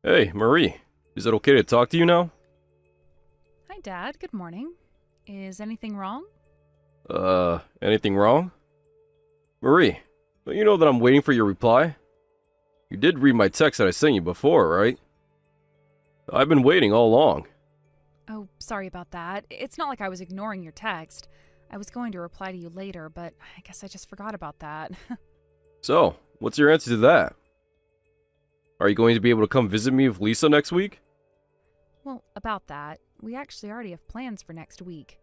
Hey, Marie. Is it okay to talk to you now? Hi, Dad. Good morning. Is anything wrong? Anything wrong? Marie, don't you know that I'm waiting for your reply? You did read my text that I sent you before, right? I've been waiting all along. Oh, sorry about that. It's not like I was ignoring your text. I was going to reply to you later, but I guess I just forgot about that. So, what's your answer to that? Are you going to be able to come visit me with Lisa next week? Well, about that, we actually already have plans for next week.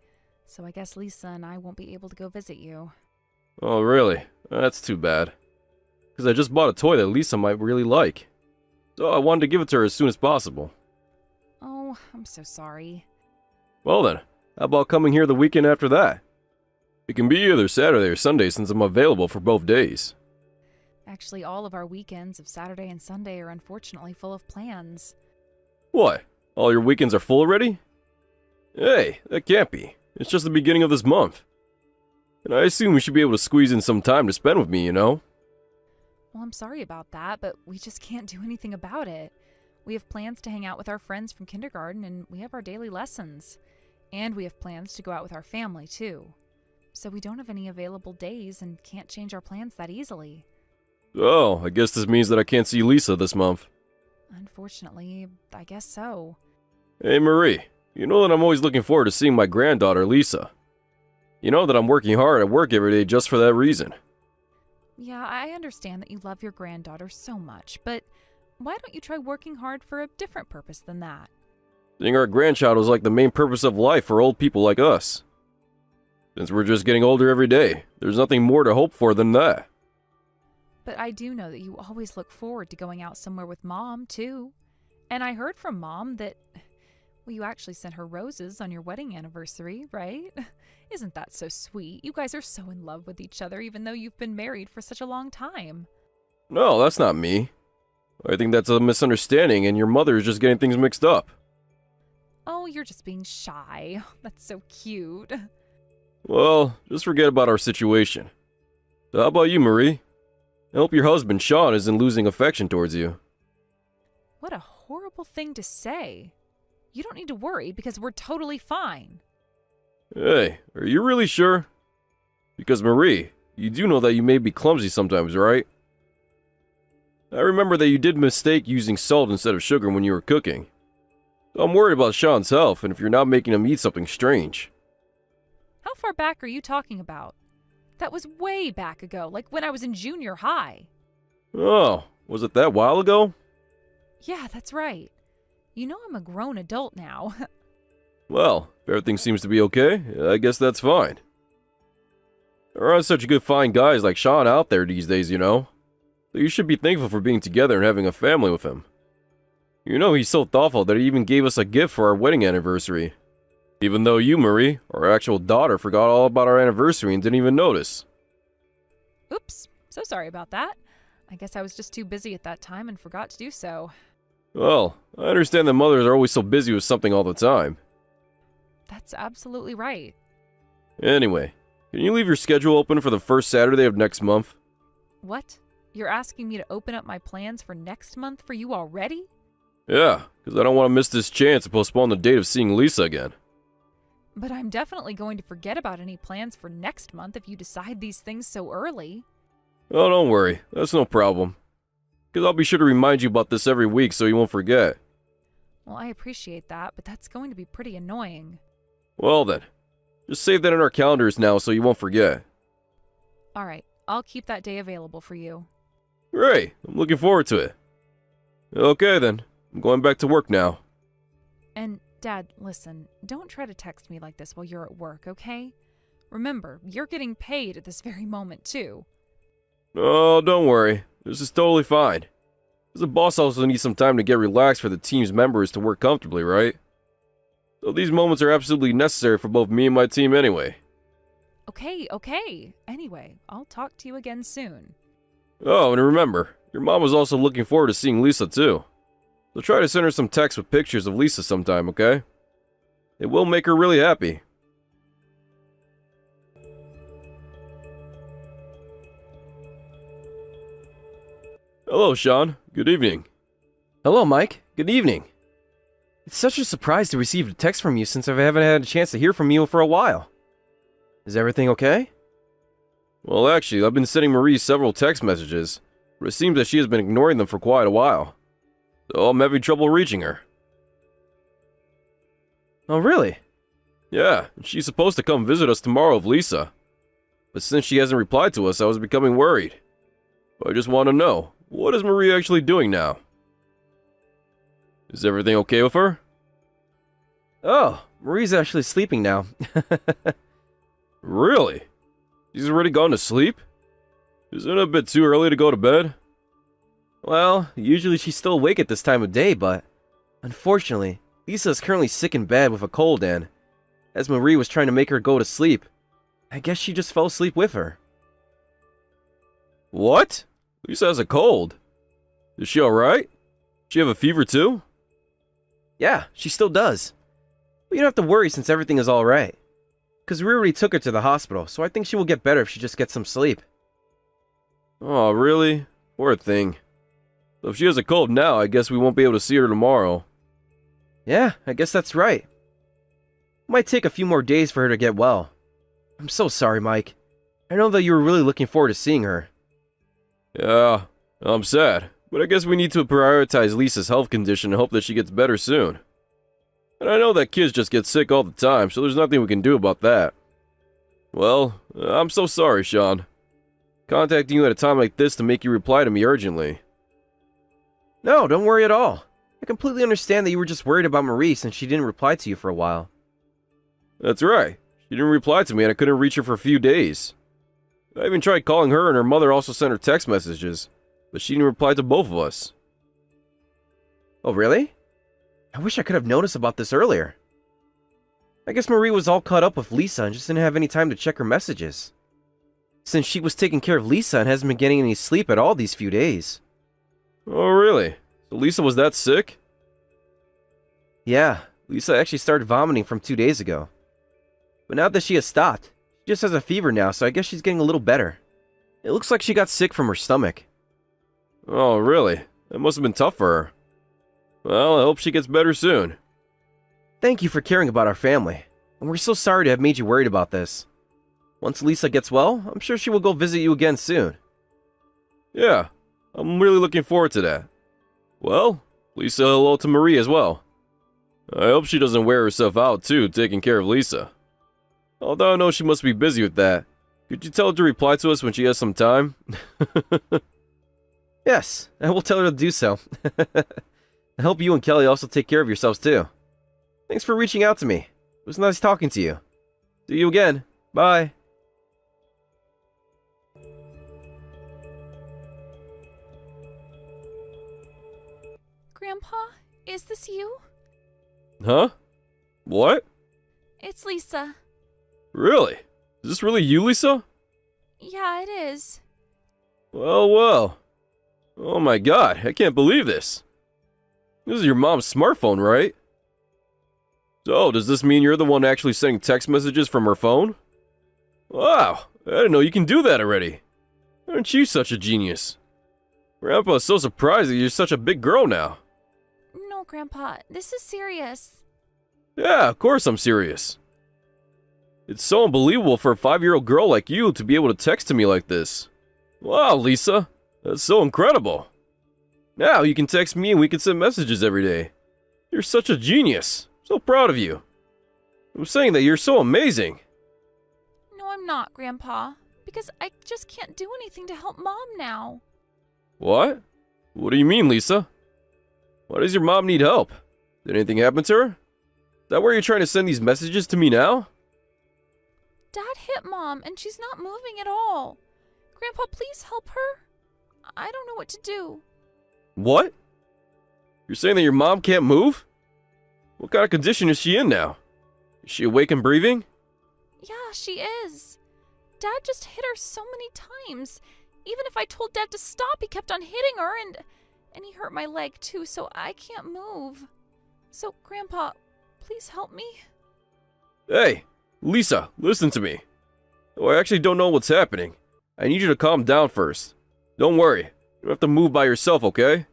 So I guess Lisa and I won't be able to go visit you. Oh, really? That's too bad. Because I just bought a toy that Lisa might really like. So I wanted to give it to her as soon as possible. Oh, I'm so sorry. Well then, how about coming here the weekend after that? It can be either Saturday or Sunday since I'm available for both days. Actually, all of our weekends of Saturday and Sunday are unfortunately full of plans. What? All your weekends are full already? Hey, that can't be. It's just the beginning of this month. And I assume we should be able to squeeze in some time to spend with me, you know? Well, I'm sorry about that, but we just can't do anything about it. We have plans to hang out with our friends from kindergarten, and we have our daily lessons. And we have plans to go out with our family, too. So we don't have any available days and can't change our plans that easily. Oh, I guess this means that I can't see Lisa this month. Unfortunately, I guess so. Hey Marie, you know that I'm always looking forward to seeing my granddaughter Lisa. You know that I'm working hard at work every day just for that reason. Yeah, I understand that you love your granddaughter so much, but why don't you try working hard for a different purpose than that? Seeing our grandchild is like the main purpose of life for old people like us. Since we're just getting older every day, there's nothing more to hope for than that. But I do know that you always look forward to going out somewhere with Mom, too. And I heard from Mom that, well, you actually sent her roses on your wedding anniversary, right? Isn't that so sweet? You guys are so in love with each other, even though you've been married for such a long time. No, that's not me. I think that's a misunderstanding and your mother is just getting things mixed up. Oh, you're just being shy. That's so cute. Well, just forget about our situation. So how about you, Marie? I hope your husband, Sean, isn't losing affection towards you. What a horrible thing to say. You don't need to worry because we're totally fine. Hey, are you really sure? Because Marie, you do know that you may be clumsy sometimes, right? I remember that you did mistake using salt instead of sugar when you were cooking. So I'm worried about Sean's health and if you're not making him eat something strange. How far back are you talking about? That was way back ago, like when I was in junior high. Oh, was it that while ago? Yeah, that's right. You know I'm a grown adult now. Well, if everything seems to be okay, I guess that's fine. There aren't such good fine guys like Sean out there these days, you know. So you should be thankful for being together and having a family with him. You know he's so thoughtful that he even gave us a gift for our wedding anniversary. Even though you, Marie, our actual daughter, forgot all about our anniversary and didn't even notice. Oops, so sorry about that. I guess I was just too busy at that time and forgot to do so. Well, I understand that mothers are always so busy with something all the time. That's absolutely right. Anyway, can you leave your schedule open for the first Saturday of next month? What? You're asking me to open up my plans for next month for you already? Yeah, because I don't want to miss this chance to postpone the date of seeing Lisa again. But I'm definitely going to forget about any plans for next month if you decide these things so early. Oh, don't worry, that's no problem. Because I'll be sure to remind you about this every week so you won't forget. Well, I appreciate that, but that's going to be pretty annoying. Well then, just save that in our calendars now so you won't forget. Alright, I'll keep that day available for you. Great, I'm looking forward to it. Okay then, I'm going back to work now. And, Dad, listen, don't try to text me like this while you're at work, okay? Remember, you're getting paid at this very moment, too. Oh, don't worry, this is totally fine. Because the boss also needs some time to get relaxed for the team's members to work comfortably, right? So these moments are absolutely necessary for both me and my team anyway. Okay. Anyway, I'll talk to you again soon. Oh, and remember, your mom was also looking forward to seeing Lisa too. So try to send her some texts with pictures of Lisa sometime, okay? It will make her really happy. Hello, Sean. Good evening. Hello, Mike. Good evening. It's such a surprise to receive a text from you since I haven't had a chance to hear from you for a while. Is everything okay? Well, actually, I've been sending Marie several text messages, but it seems that she has been ignoring them for quite a while. So I'm having trouble reaching her. Oh, really? Yeah, she's supposed to come visit us tomorrow with Lisa. But since she hasn't replied to us, I was becoming worried. I just want to know, what is Marie actually doing now? Is everything okay with her? Oh, Marie's actually sleeping now. Really? She's already gone to sleep? Isn't it a bit too early to go to bed? Well, usually she's still awake at this time of day, but unfortunately, Lisa is currently sick in bed with a cold, and as Marie was trying to make her go to sleep, I guess she just fell asleep with her. What? Lisa has a cold. Is she alright? She have a fever too? Yeah, she still does. But you don't have to worry since everything is alright. Because we already took her to the hospital, so I think she will get better if she just gets some sleep. Oh, really? Poor thing. So if she has a cold now, I guess we won't be able to see her tomorrow. Yeah, I guess that's right. It might take a few more days for her to get well. I'm so sorry, Mike. I know that you were really looking forward to seeing her. Yeah, I'm sad, but I guess we need to prioritize Lisa's health condition and hope that she gets better soon. And I know that kids just get sick all the time, so there's nothing we can do about that. Well, I'm so sorry, Sean. Contacting you at a time like this to make you reply to me urgently. No, don't worry at all. I completely understand that you were just worried about Marie since she didn't reply to you for a while. That's right. She didn't reply to me and I couldn't reach her for a few days. I even tried calling her and her mother also sent her text messages, but she didn't reply to both of us. Oh, really? I wish I could have noticed about this earlier. I guess Marie was all caught up with Lisa and just didn't have any time to check her messages. Since she was taking care of Lisa and hasn't been getting any sleep at all these few days. Oh, really? So Lisa was that sick? Yeah, Lisa actually started vomiting from 2 days ago. But now that she has stopped, she just has a fever now, so I guess she's getting a little better. It looks like she got sick from her stomach. Oh, really? That must have been tough for her. Well, I hope she gets better soon. Thank you for caring about our family, and we're so sorry to have made you worried about this. Once Lisa gets well, I'm sure she will go visit you again soon. Yeah, I'm really looking forward to that. Well, Lisa, hello to Marie as well. I hope she doesn't wear herself out too, taking care of Lisa. Although I know she must be busy with that. Could you tell her to reply to us when she has some time? Yes, I will tell her to do so. I hope you and Kelly also take care of yourselves too. Thanks for reaching out to me. It was nice talking to you. See you again. Bye. Grandpa, is this you? Huh? What? It's Lisa. Really? Is this really you, Lisa? Yeah, it is. Well, well. Oh my god, I can't believe this. This is your mom's smartphone, right? So, does this mean you're the one actually sending text messages from her phone? Wow, I didn't know you can do that already. Aren't you such a genius? Grandpa's so surprised that you're such a big girl now. No, Grandpa, this is serious. Yeah, of course I'm serious. It's so unbelievable for a 5-year-old girl like you to be able to text to me like this. Wow, Lisa, that's so incredible. Now you can text me and we can send messages every day. You're such a genius. So proud of you. I'm saying that you're so amazing. No, I'm not, Grandpa, because I just can't do anything to help Mom now. What? What do you mean, Lisa? Why does your mom need help? Did anything happen to her? Is that why you're trying to send these messages to me now? Dad hit Mom, and she's not moving at all. Grandpa, please help her. I don't know what to do. What? You're saying that your mom can't move? What kind of condition is she in now? Is she awake and breathing? Yeah, she is. Dad just hit her so many times. Even if I told Dad to stop, he kept on hitting her, and he hurt my leg too, so I can't move. So, Grandpa, please help me. Hey, Lisa, listen to me. Oh, I actually don't know what's happening. I need you to calm down first. Don't worry. You don't have to move by yourself, okay?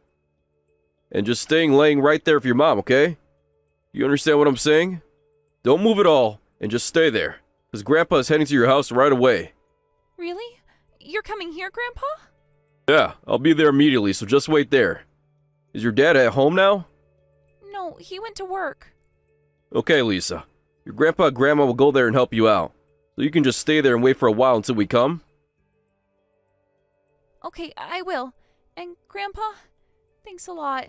and just staying laying right there for your mom, okay? You understand what I'm saying? Don't move at all, and just stay there, because Grandpa is heading to your house right away. Really? You're coming here, Grandpa? Yeah, I'll be there immediately, so just wait there. Is your dad at home now? No, he went to work. Okay, Lisa. Your grandpa and grandma will go there and help you out. So you can just stay there and wait for a while until we come? Okay, I will. And Grandpa, thanks a lot.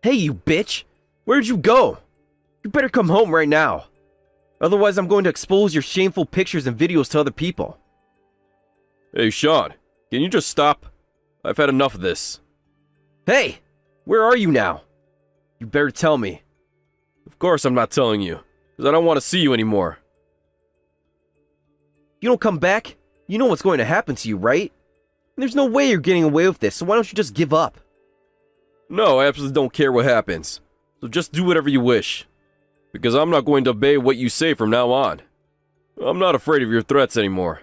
Hey, you bitch! Where'd you go? You better come home right now. Otherwise, I'm going to expose your shameful pictures and videos to other people. Hey, Sean, can you just stop? I've had enough of this. Hey! Where are you now? You better tell me. Of course I'm not telling you, because I don't want to see you anymore. You don't come back? You know what's going to happen to you, right? There's no way you're getting away with this, so why don't you just give up? No, I absolutely don't care what happens. So just do whatever you wish. Because I'm not going to obey what you say from now on. I'm not afraid of your threats anymore.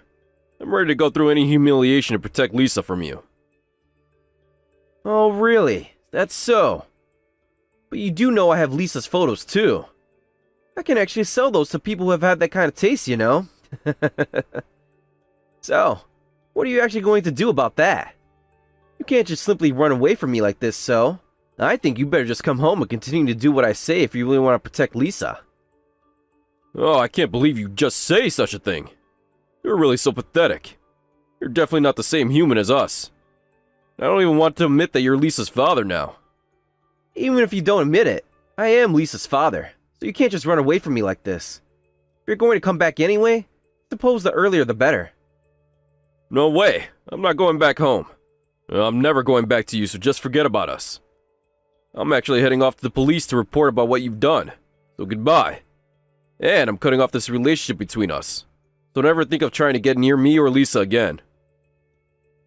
I'm ready to go through any humiliation to protect Lisa from you. Oh, really? That's so. But you do know I have Lisa's photos, too. I can actually sell those to people who have had that kind of taste, you know? So, what are you actually going to do about that? You can't just simply run away from me like this, so... I think you better just come home and continue to do what I say if you really want to protect Lisa. Oh, I can't believe you just say such a thing. You're really so pathetic. You're definitely not the same human as us. I don't even want to admit that you're Lisa's father now. Even if you don't admit it, I am Lisa's father, so you can't just run away from me like this. If you're going to come back anyway, suppose the earlier the better. No way. I'm not going back home. I'm never going back to you, so just forget about us. I'm actually heading off to the police to report about what you've done. So goodbye. And I'm cutting off this relationship between us. So don't ever think of trying to get near me or Lisa again.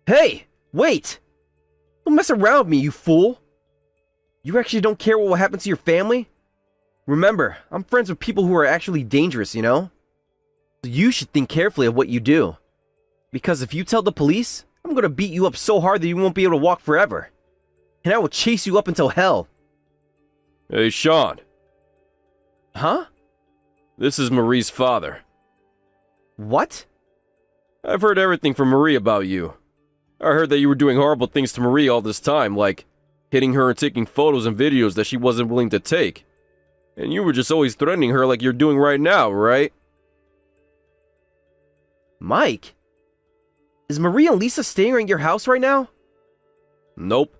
Hey! Wait! Don't mess around with me, you fool! You actually don't care what will happen to your family? Remember, I'm friends with people who are actually dangerous, you know? So you should think carefully of what you do. Because if you tell the police, I'm gonna beat you up so hard that you won't be able to walk forever. And I will chase you up until hell. Hey, Sean. Huh? This is Marie's father. What? I've heard everything from Marie about you. I heard that you were doing horrible things to Marie all this time, like hitting her and taking photos and videos that she wasn't willing to take. And you were just always threatening her like you're doing right now, right? Mike? Is Marie and Lisa staying at your house right now? Nope.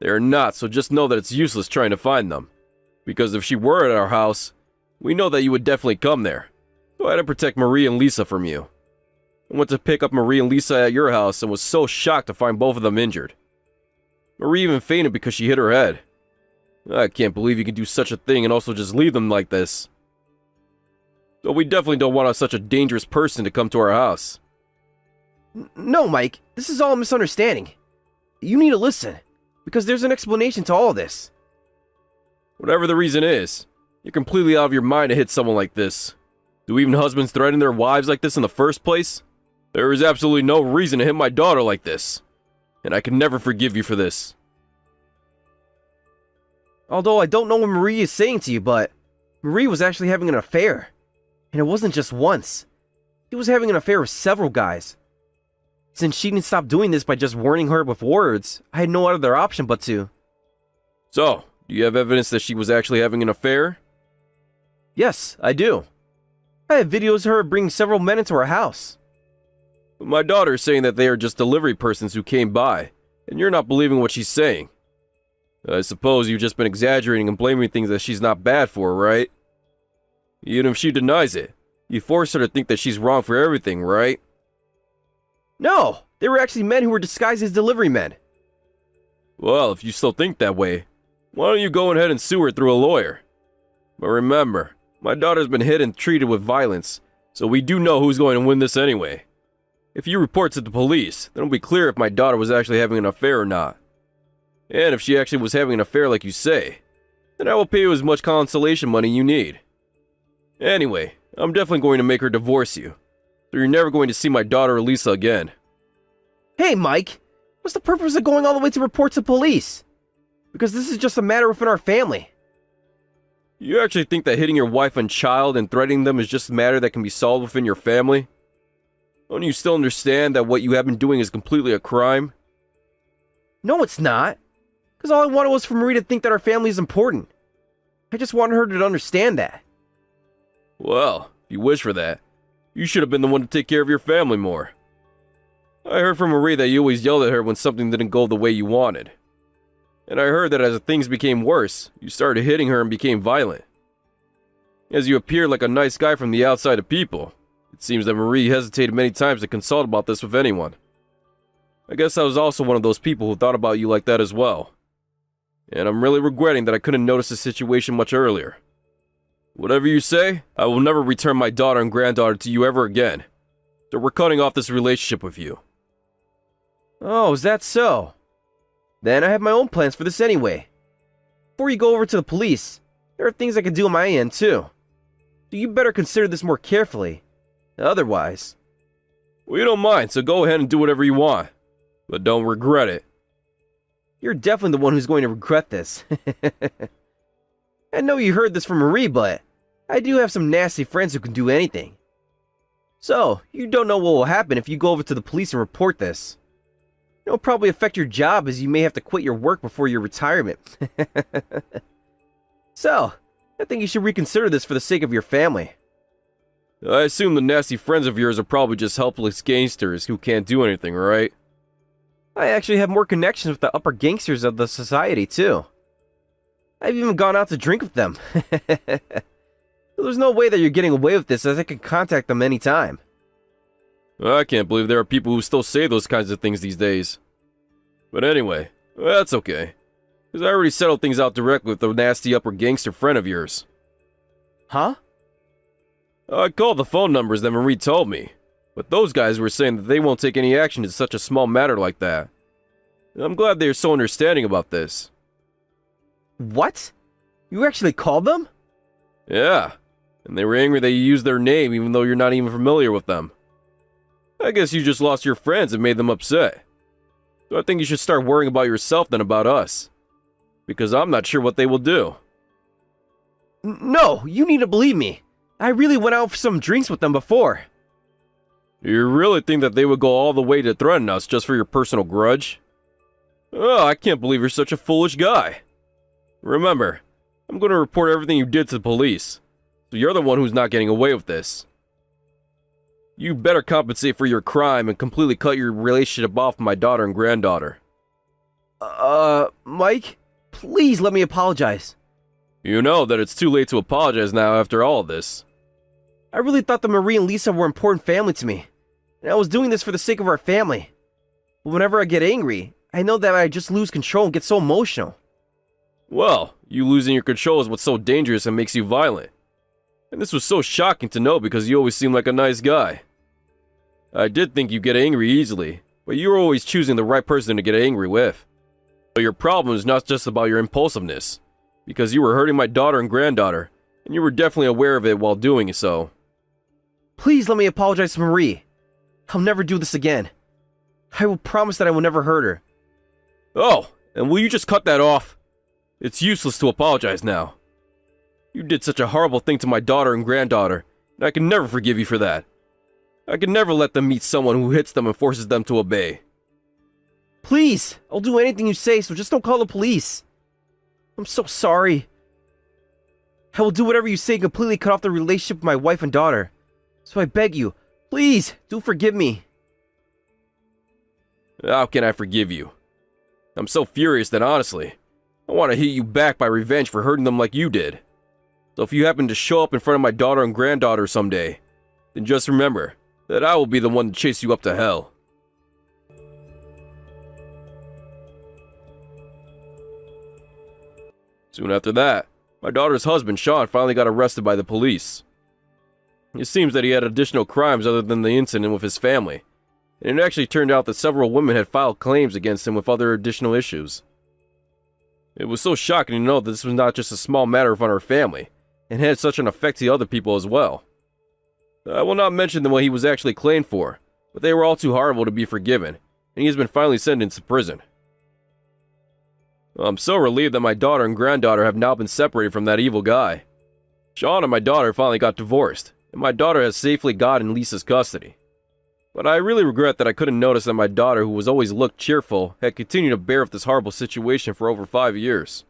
They are not, so just know that it's useless trying to find them. Because if she were at our house, we know that you would definitely come there. So I had to protect Marie and Lisa from you. I went to pick up Marie and Lisa at your house and was so shocked to find both of them injured. Marie even fainted because she hit her head. I can't believe you can do such a thing and also just leave them like this. So we definitely don't want such a dangerous person to come to our house. No, Mike. This is all a misunderstanding. You need to listen. Because there's an explanation to all of this. Whatever the reason is, you're completely out of your mind to hit someone like this. Do even husbands threaten their wives like this in the first place? There is absolutely no reason to hit my daughter like this. And I can never forgive you for this. Although I don't know what Marie is saying to you, but Marie was actually having an affair. And it wasn't just once. She was having an affair with several guys. Since she didn't stop doing this by just warning her with words, I had no other option but to. So, do you have evidence that she was actually having an affair? Yes, I do. I have videos of her bringing several men into our house. My daughter is saying that they are just delivery persons who came by, and you're not believing what she's saying. I suppose you've just been exaggerating and blaming things that she's not bad for, right? Even if she denies it, you force her to think that she's wrong for everything, right? No, they were actually men who were disguised as delivery men. Well, if you still think that way, why don't you go ahead and sue her through a lawyer? But remember, my daughter's been hit and treated with violence, so we do know who's going to win this anyway. If you report to the police, then it'll be clear if my daughter was actually having an affair or not. And if she actually was having an affair like you say, then I will pay you as much consolation money you need. Anyway, I'm definitely going to make her divorce you. So you're never going to see my daughter or Lisa again. Hey, Mike! What's the purpose of going all the way to report to police? Because this is just a matter within our family. You actually think that hitting your wife and child and threatening them is just a matter that can be solved within your family? Don't you still understand that what you have been doing is completely a crime? No, it's not. Because all I wanted was for Marie to think that our family is important. I just wanted her to understand that. Well, if you wish for that, you should have been the one to take care of your family more. I heard from Marie that you always yelled at her when something didn't go the way you wanted. And I heard that as things became worse, you started hitting her and became violent. As you appeared like a nice guy from the outside to people, it seems that Marie hesitated many times to consult about this with anyone. I guess I was also one of those people who thought about you like that as well. And I'm really regretting that I couldn't notice the situation much earlier. Whatever you say, I will never return my daughter and granddaughter to you ever again. So we're cutting off this relationship with you. Oh, is that so? Then I have my own plans for this anyway. Before you go over to the police, there are things I can do on my end too. So you better consider this more carefully. Otherwise... We don't mind, so go ahead and do whatever you want. But don't regret it. You're definitely the one who's going to regret this. I know you heard this from Marie, but I do have some nasty friends who can do anything. So, you don't know what will happen if you go over to the police and report this. It'll probably affect your job as you may have to quit your work before your retirement. So, I think you should reconsider this for the sake of your family. I assume the nasty friends of yours are probably just helpless gangsters who can't do anything, right? I actually have more connections with the upper gangsters of the society, too. I've even gone out to drink with them. There's no way that you're getting away with this, as I can contact them anytime. I can't believe there are people who still say those kinds of things these days. But anyway, that's okay. Because I already settled things out directly with the nasty upper gangster friend of yours. Huh? I called the phone numbers that Marie told me, but those guys were saying that they won't take any action in such a small matter like that. I'm glad they are so understanding about this. What? You actually called them? Yeah, and they were angry that you used their name even though you're not even familiar with them. I guess you just lost your friends and made them upset. So I think you should start worrying about yourself than about us. Because I'm not sure what they will do. No, you need to believe me. I really went out for some drinks with them before. You really think that they would go all the way to threaten us just for your personal grudge? Oh, I can't believe you're such a foolish guy. Remember, I'm going to report everything you did to the police. So you're the one who's not getting away with this. You better compensate for your crime and completely cut your relationship off with my daughter and granddaughter. Mike, please let me apologize. You know that it's too late to apologize now after all of this. I really thought that Marie and Lisa were important family to me, and I was doing this for the sake of our family. But whenever I get angry, I know that I just lose control and get so emotional. Well, you losing your control is what's so dangerous and makes you violent. And this was so shocking to know because you always seemed like a nice guy. I did think you get angry easily, but you were always choosing the right person to get angry with. But your problem is not just about your impulsiveness, because you were hurting my daughter and granddaughter, and you were definitely aware of it while doing so. Please let me apologize to Marie. I'll never do this again. I will promise that I will never hurt her. Oh, and will you just cut that off? It's useless to apologize now. You did such a horrible thing to my daughter and granddaughter, and I can never forgive you for that. I can never let them meet someone who hits them and forces them to obey. Please, I'll do anything you say, so just don't call the police. I'm so sorry. I will do whatever you say and completely cut off the relationship with my wife and daughter. So I beg you, please, do forgive me. How can I forgive you? I'm so furious that honestly, I want to hit you back by revenge for hurting them like you did. So if you happen to show up in front of my daughter and granddaughter someday, then just remember that I will be the one to chase you up to hell. Soon after that, my daughter's husband, Sean, finally got arrested by the police. It seems that he had additional crimes other than the incident with his family, and it actually turned out that several women had filed claims against him with other additional issues. It was so shocking to know that this was not just a small matter of our family, and had such an effect to other people as well. I will not mention what he was actually claimed for, but they were all too horrible to be forgiven, and he has been finally sentenced to prison. I'm so relieved that my daughter and granddaughter have now been separated from that evil guy. Sean and my daughter finally got divorced, and my daughter has safely gotten Lisa's custody. But I really regret that I couldn't notice that my daughter, who was always looked cheerful, had continued to bear with this horrible situation for over 5 years.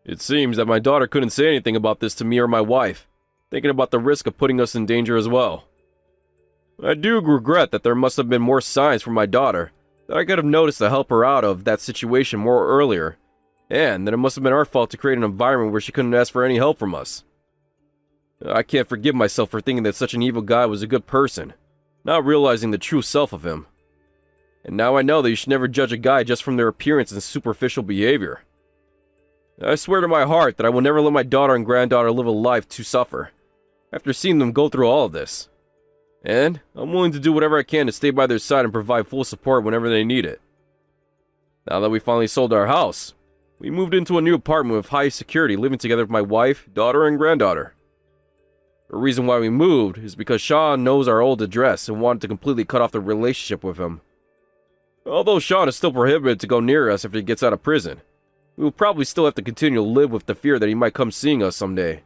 It seems that my daughter couldn't say anything about this to me or my wife, thinking about the risk of putting us in danger as well. I do regret that there must have been more signs from my daughter that I could have noticed to help her out of that situation more earlier, and that it must have been our fault to create an environment where she couldn't ask for any help from us. I can't forgive myself for thinking that such an evil guy was a good person, not realizing the true self of him. And now I know that you should never judge a guy just from their appearance and superficial behavior. I swear to my heart that I will never let my daughter and granddaughter live a life to suffer, after seeing them go through all of this. And I'm willing to do whatever I can to stay by their side and provide full support whenever they need it. Now that we finally sold our house, we moved into a new apartment with high security, living together with my wife, daughter, and granddaughter. The reason why we moved is because Sean knows our old address and wanted to completely cut off the relationship with him. Although Sean is still prohibited to go near us after he gets out of prison, we will probably still have to continue to live with the fear that he might come seeing us someday.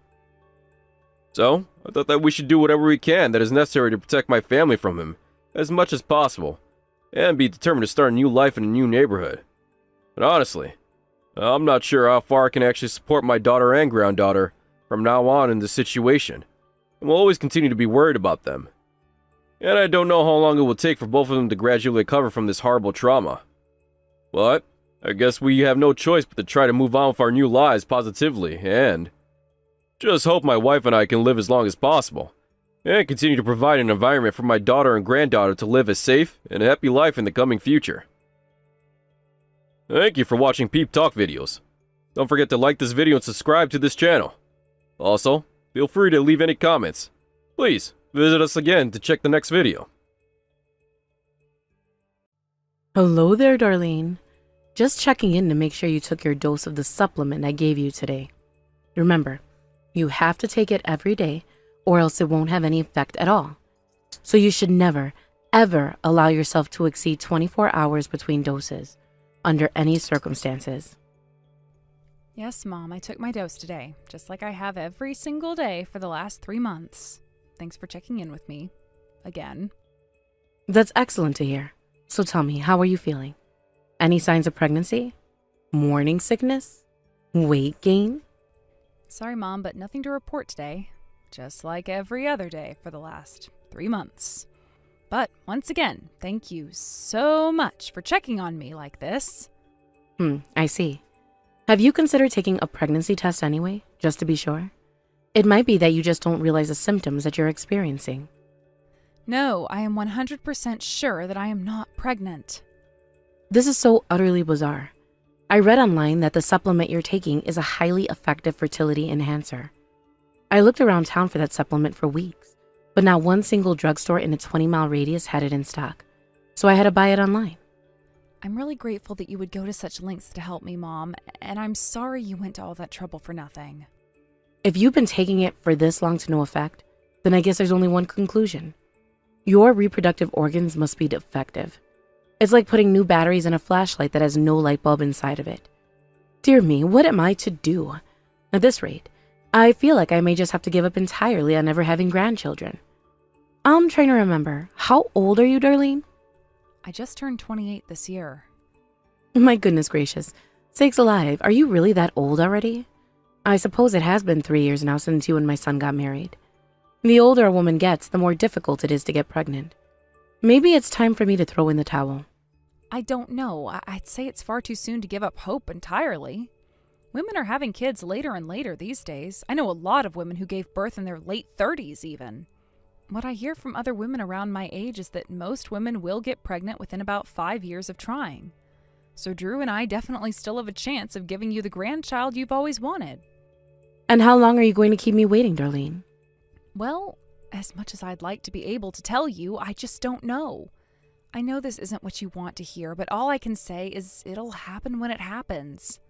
So, I thought that we should do whatever we can that is necessary to protect my family from him, as much as possible, and be determined to start a new life in a new neighborhood. But honestly, I'm not sure how far I can actually support my daughter and granddaughter from now on in this situation, and will always continue to be worried about them. And I don't know how long it will take for both of them to gradually recover from this horrible trauma. But I guess we have no choice but to try to move on with our new lives positively, and just hope my wife and I can live as long as possible, and continue to provide an environment for my daughter and granddaughter to live a safe and happy life in the coming future. Thank you for watching Peep Talk videos. Don't forget to like this video and subscribe to this channel. Also, feel free to leave any comments. Please, visit us again to check the next video. Hello there, Darlene. Just checking in to make sure you took your dose of the supplement I gave you today. Remember, you have to take it every day or else it won't have any effect at all. So you should never, ever allow yourself to exceed 24 hours between doses, under any circumstances. Yes, Mom, I took my dose today, just like I have every single day for the last 3 months. Thanks for checking in with me. Again. That's excellent to hear. So tell me, how are you feeling? Any signs of pregnancy? Morning sickness? Weight gain? Sorry, Mom, but nothing to report today. Just like every other day for the last 3 months. But once again, thank you so much for checking on me like this. I see. Have you considered taking a pregnancy test anyway, just to be sure? It might be that you just don't realize the symptoms that you're experiencing. No, I am 100% sure that I am not pregnant. This is so utterly bizarre. I read online that the supplement you're taking is a highly effective fertility enhancer. I looked around town for that supplement for weeks, but not one single drugstore in a 20-mile radius had it in stock, so I had to buy it online. I'm really grateful that you would go to such lengths to help me, Mom, and I'm sorry you went to all that trouble for nothing. If you've been taking it for this long to no effect, then I guess there's only one conclusion. Your reproductive organs must be defective. It's like putting new batteries in a flashlight that has no light bulb inside of it. Dear me, what am I to do? At this rate, I feel like I may just have to give up entirely on ever having grandchildren. I'm trying to remember. How old are you, Darlene? I just turned 28 this year. My goodness gracious. Sakes alive, are you really that old already? I suppose it has been 3 years now since you and my son got married. The older a woman gets, the more difficult it is to get pregnant. Maybe it's time for me to throw in the towel. I don't know. I'd say it's far too soon to give up hope entirely. Women are having kids later and later these days. I know a lot of women who gave birth in their late 30s even. What I hear from other women around my age is that most women will get pregnant within about 5 years of trying. So Drew and I definitely still have a chance of giving you the grandchild you've always wanted. And how long are you going to keep me waiting, Darlene? Well, as much as I'd like to be able to tell you, I just don't know. I know this isn't what you want to hear, but all I can say is it'll happen when it happens.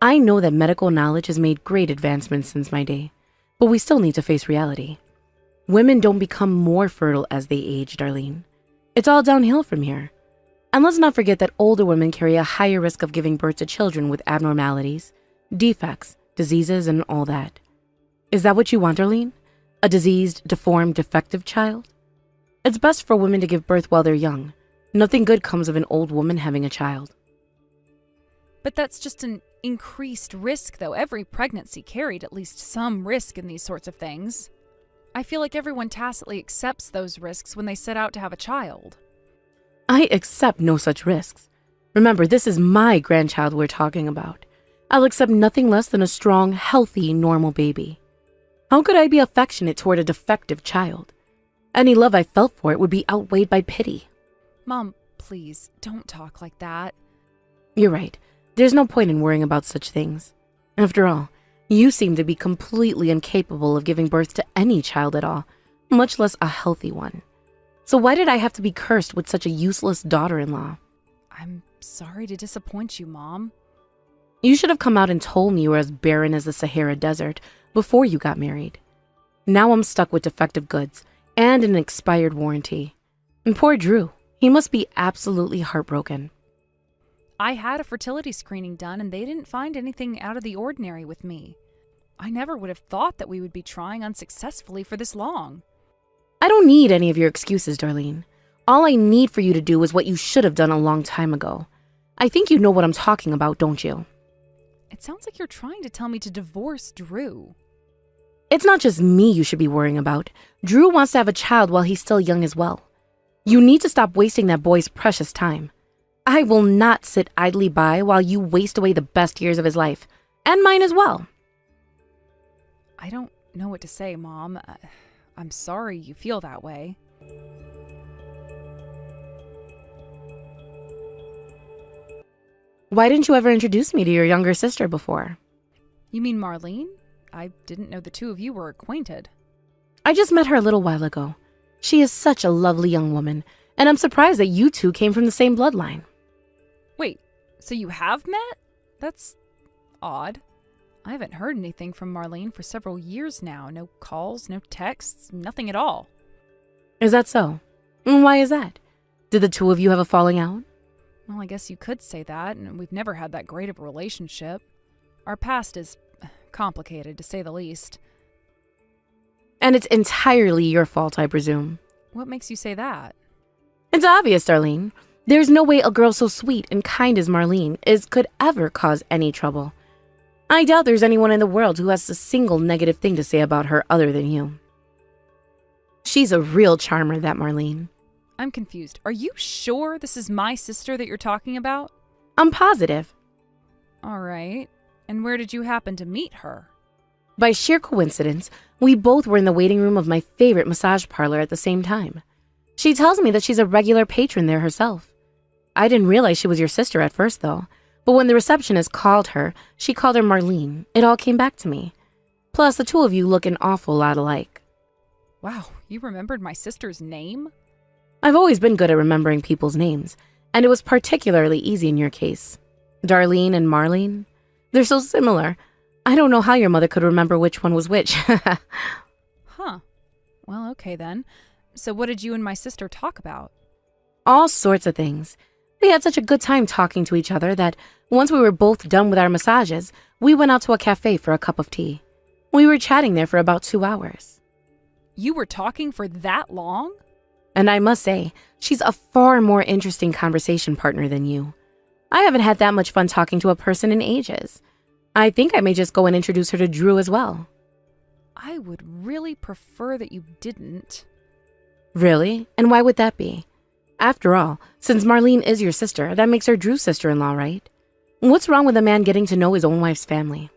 I know that medical knowledge has made great advancements since my day, but we still need to face reality. Women don't become more fertile as they age, Darlene. It's all downhill from here. And let's not forget that older women carry a higher risk of giving birth to children with abnormalities, defects, diseases, and all that. Is that what you want, Darlene? A diseased, deformed, defective child? It's best for women to give birth while they're young. Nothing good comes of an old woman having a child. But that's just an increased risk, though. Every pregnancy carried at least some risk in these sorts of things. I feel like everyone tacitly accepts those risks when they set out to have a child. I accept no such risks. Remember, this is my grandchild we're talking about. I'll accept nothing less than a strong, healthy, normal baby. How could I be affectionate toward a defective child? Any love I felt for it would be outweighed by pity. Mom, please, don't talk like that. You're right. There's no point in worrying about such things. After all, you seem to be completely incapable of giving birth to any child at all, much less a healthy one. So why did I have to be cursed with such a useless daughter-in-law? I'm sorry to disappoint you, Mom. You should have come out and told me you were as barren as the Sahara Desert before you got married. Now I'm stuck with defective goods and an expired warranty. And poor Drew, he must be absolutely heartbroken. I had a fertility screening done and they didn't find anything out of the ordinary with me. I never would have thought that we would be trying unsuccessfully for this long. I don't need any of your excuses, Darlene. All I need for you to do is what you should have done a long time ago. I think you know what I'm talking about, don't you? It sounds like you're trying to tell me to divorce Drew. It's not just me you should be worrying about. Drew wants to have a child while he's still young as well. You need to stop wasting that boy's precious time. I will not sit idly by while you waste away the best years of his life, and mine as well. I don't know what to say, Mom. I'm sorry you feel that way. Why didn't you ever introduce me to your younger sister before? You mean Marlene? I didn't know the two of you were acquainted. I just met her a little while ago. She is such a lovely young woman, and I'm surprised that you two came from the same bloodline. Wait, so you have met? That's odd. I haven't heard anything from Marlene for several years now. No calls, no texts, nothing at all. Is that so? Why is that? Did the two of you have a falling out? Well, I guess you could say that, and we've never had that great of a relationship. Our past is complicated, to say the least. And it's entirely your fault, I presume. What makes you say that? It's obvious, Darlene. There's no way a girl so sweet and kind as Marlene could ever cause any trouble. I doubt there's anyone in the world who has a single negative thing to say about her other than you. She's a real charmer, that Marlene. I'm confused. Are you sure this is my sister that you're talking about? I'm positive. All right. And where did you happen to meet her? By sheer coincidence, we both were in the waiting room of my favorite massage parlor at the same time. She tells me that she's a regular patron there herself. I didn't realize she was your sister at first, though. But when the receptionist called her, she called her Marlene. It all came back to me. Plus, the two of you look an awful lot alike. Wow, you remembered my sister's name? I've always been good at remembering people's names, and it was particularly easy in your case. Darlene and Marlene? They're so similar. I don't know how your mother could remember which one was which. Huh. Well, okay then. So what did you and my sister talk about? All sorts of things. We had such a good time talking to each other that once we were both done with our massages, we went out to a cafe for a cup of tea. We were chatting there for about 2 hours. You were talking for that long? And I must say, she's a far more interesting conversation partner than you. I haven't had that much fun talking to a person in ages. I think I may just go and introduce her to Drew as well. I would really prefer that you didn't. Really? And why would that be? After all, since Marlene is your sister, that makes her Drew's sister-in-law, right? What's wrong with a man getting to know his own wife's family?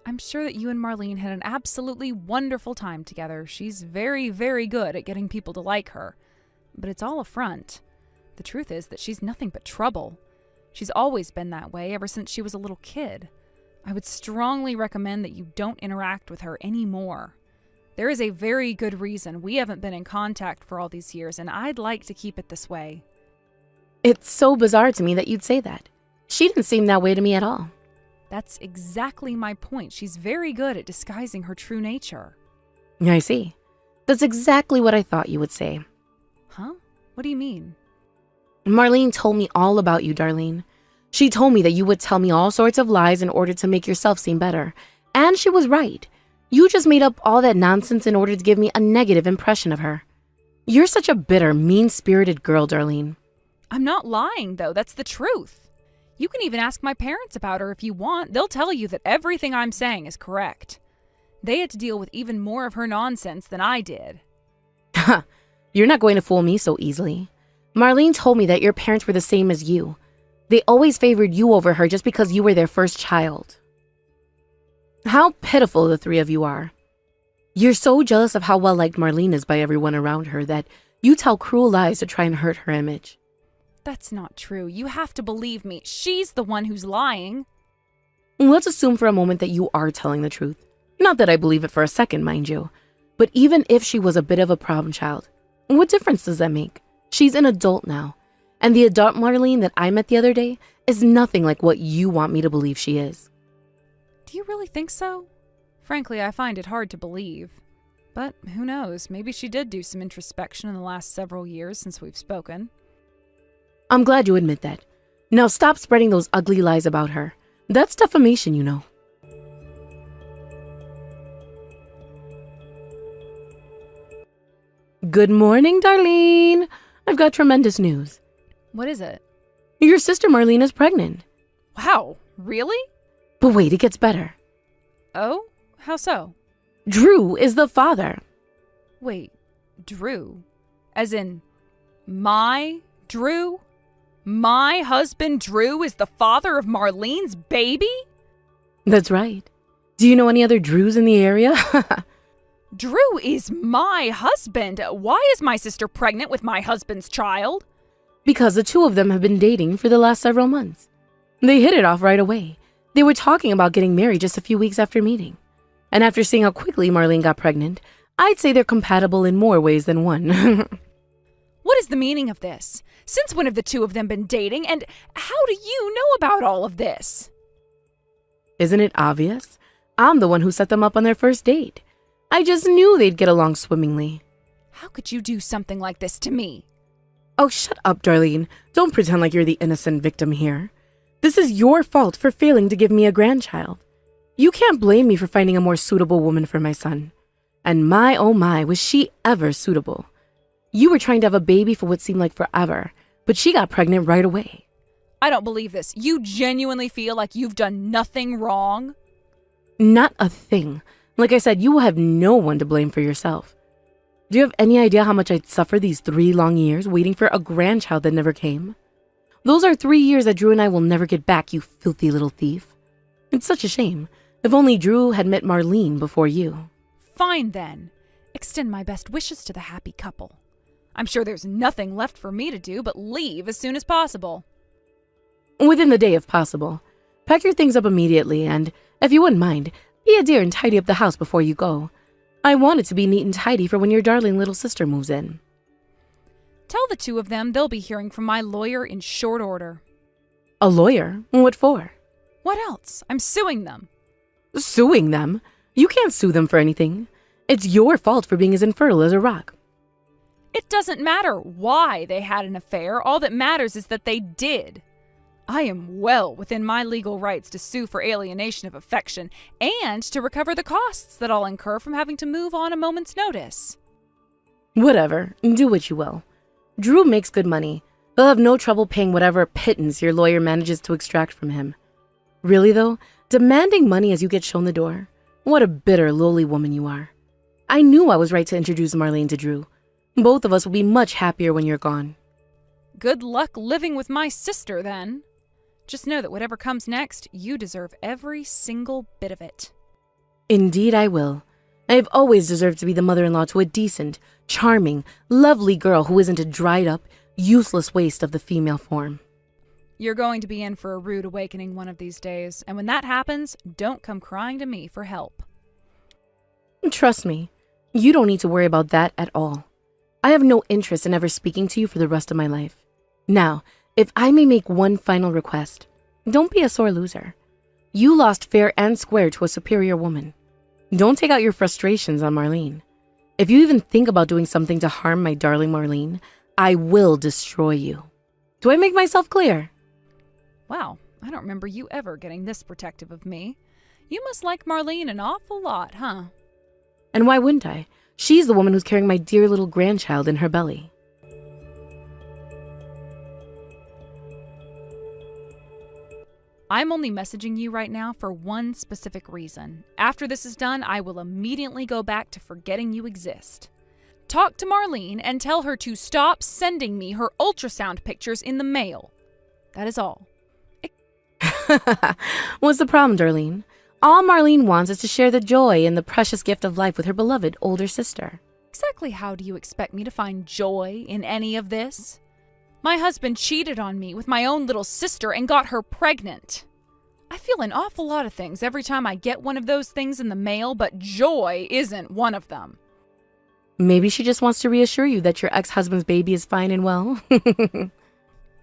I'm sure that you and Marlene had an absolutely wonderful time together. She's very, very good at getting people to like her. But it's all a front. The truth is that she's nothing but trouble. She's always been that way ever since she was a little kid. I would strongly recommend that you don't interact with her anymore. There is a very good reason we haven't been in contact for all these years, and I'd like to keep it this way. It's so bizarre to me that you'd say that. She didn't seem that way to me at all. That's exactly my point. She's very good at disguising her true nature. I see. That's exactly what I thought you would say. Huh? What do you mean? Marlene told me all about you, Darlene. She told me that you would tell me all sorts of lies in order to make yourself seem better. And she was right. You just made up all that nonsense in order to give me a negative impression of her. You're such a bitter, mean-spirited girl, Darlene. I'm not lying, though. That's the truth. You can even ask my parents about her if you want. They'll tell you that everything I'm saying is correct. They had to deal with even more of her nonsense than I did. Ha! You're not going to fool me so easily. Marlene told me that your parents were the same as you. They always favored you over her just because you were their first child. How pitiful the three of you are. You're so jealous of how well-liked Marlene is by everyone around her that you tell cruel lies to try and hurt her image. That's not true. You have to believe me. She's the one who's lying. Let's assume for a moment that you are telling the truth. Not that I believe it for a second, mind you. But even if she was a bit of a problem child, what difference does that make? She's an adult now. And the adult Marlene that I met the other day is nothing like what you want me to believe she is. Do you really think so? Frankly, I find it hard to believe. But who knows, maybe she did do some introspection in the last several years since we've spoken. I'm glad you admit that. Now stop spreading those ugly lies about her. That's defamation, you know. Good morning, Darlene. I've got tremendous news. What is it? Your sister Marlene is pregnant. Wow, really? But wait, it gets better. Oh? How so? Drew is the father. Wait, Drew? As in, my Drew? My husband Drew is the father of Marlene's baby? That's right. Do you know any other Drews in the area? Drew is my husband. Why is my sister pregnant with my husband's child? Because the two of them have been dating for the last several months. They hit it off right away. They were talking about getting married just a few weeks after meeting. And after seeing how quickly Marlene got pregnant, I'd say they're compatible in more ways than one. What is the meaning of this? Since when have the two of them been dating? And how do you know about all of this? Isn't it obvious? I'm the one who set them up on their first date. I just knew they'd get along swimmingly. How could you do something like this to me? Oh, shut up, Darlene. Don't pretend like you're the innocent victim here. This is your fault for failing to give me a grandchild. You can't blame me for finding a more suitable woman for my son. And my, oh my, was she ever suitable. You were trying to have a baby for what seemed like forever, but she got pregnant right away. I don't believe this. You genuinely feel like you've done nothing wrong? Not a thing. Like I said, you will have no one to blame for yourself. Do you have any idea how much I'd suffer these 3 long years waiting for a grandchild that never came? Those are 3 years that Drew and I will never get back, you filthy little thief. It's such a shame. If only Drew had met Marlene before you. Fine then. Extend my best wishes to the happy couple. I'm sure there's nothing left for me to do but leave as soon as possible. Within the day if possible. Pack your things up immediately and, if you wouldn't mind, be a dear and tidy up the house before you go. I want it to be neat and tidy for when your darling little sister moves in. Tell the two of them they'll be hearing from my lawyer in short order. A lawyer? What for? What else? I'm suing them. Suing them? You can't sue them for anything. It's your fault for being as infertile as a rock. It doesn't matter why they had an affair. All that matters is that they did. I am well within my legal rights to sue for alienation of affection and to recover the costs that I'll incur from having to move on a moment's notice. Whatever. Do what you will. Drew makes good money. They'll have no trouble paying whatever pittance your lawyer manages to extract from him. Really, though, demanding money as you get shown the door? What a bitter, lowly woman you are. I knew I was right to introduce Marlene to Drew. Both of us will be much happier when you're gone. Good luck living with my sister, then. Just know that whatever comes next, you deserve every single bit of it. Indeed I will. I have always deserved to be the mother-in-law to a decent, charming, lovely girl who isn't a dried-up, useless waste of the female form. You're going to be in for a rude awakening one of these days, and when that happens, don't come crying to me for help. Trust me, you don't need to worry about that at all. I have no interest in ever speaking to you for the rest of my life. Now, if I may make one final request, don't be a sore loser. You lost fair and square to a superior woman. Don't take out your frustrations on Marlene. If you even think about doing something to harm my darling Marlene, I will destroy you. Do I make myself clear? Wow, I don't remember you ever getting this protective of me. You must like Marlene an awful lot, huh? And why wouldn't I? She's the woman who's carrying my dear little grandchild in her belly. I'm only messaging you right now for one specific reason. After this is done, I will immediately go back to forgetting you exist. Talk to Marlene and tell her to stop sending me her ultrasound pictures in the mail. That is all. What's the problem, Darlene? All Marlene wants is to share the joy and the precious gift of life with her beloved older sister. Exactly how do you expect me to find joy in any of this? My husband cheated on me with my own little sister and got her pregnant. I feel an awful lot of things every time I get one of those things in the mail, but joy isn't one of them. Maybe she just wants to reassure you that your ex-husband's baby is fine and well.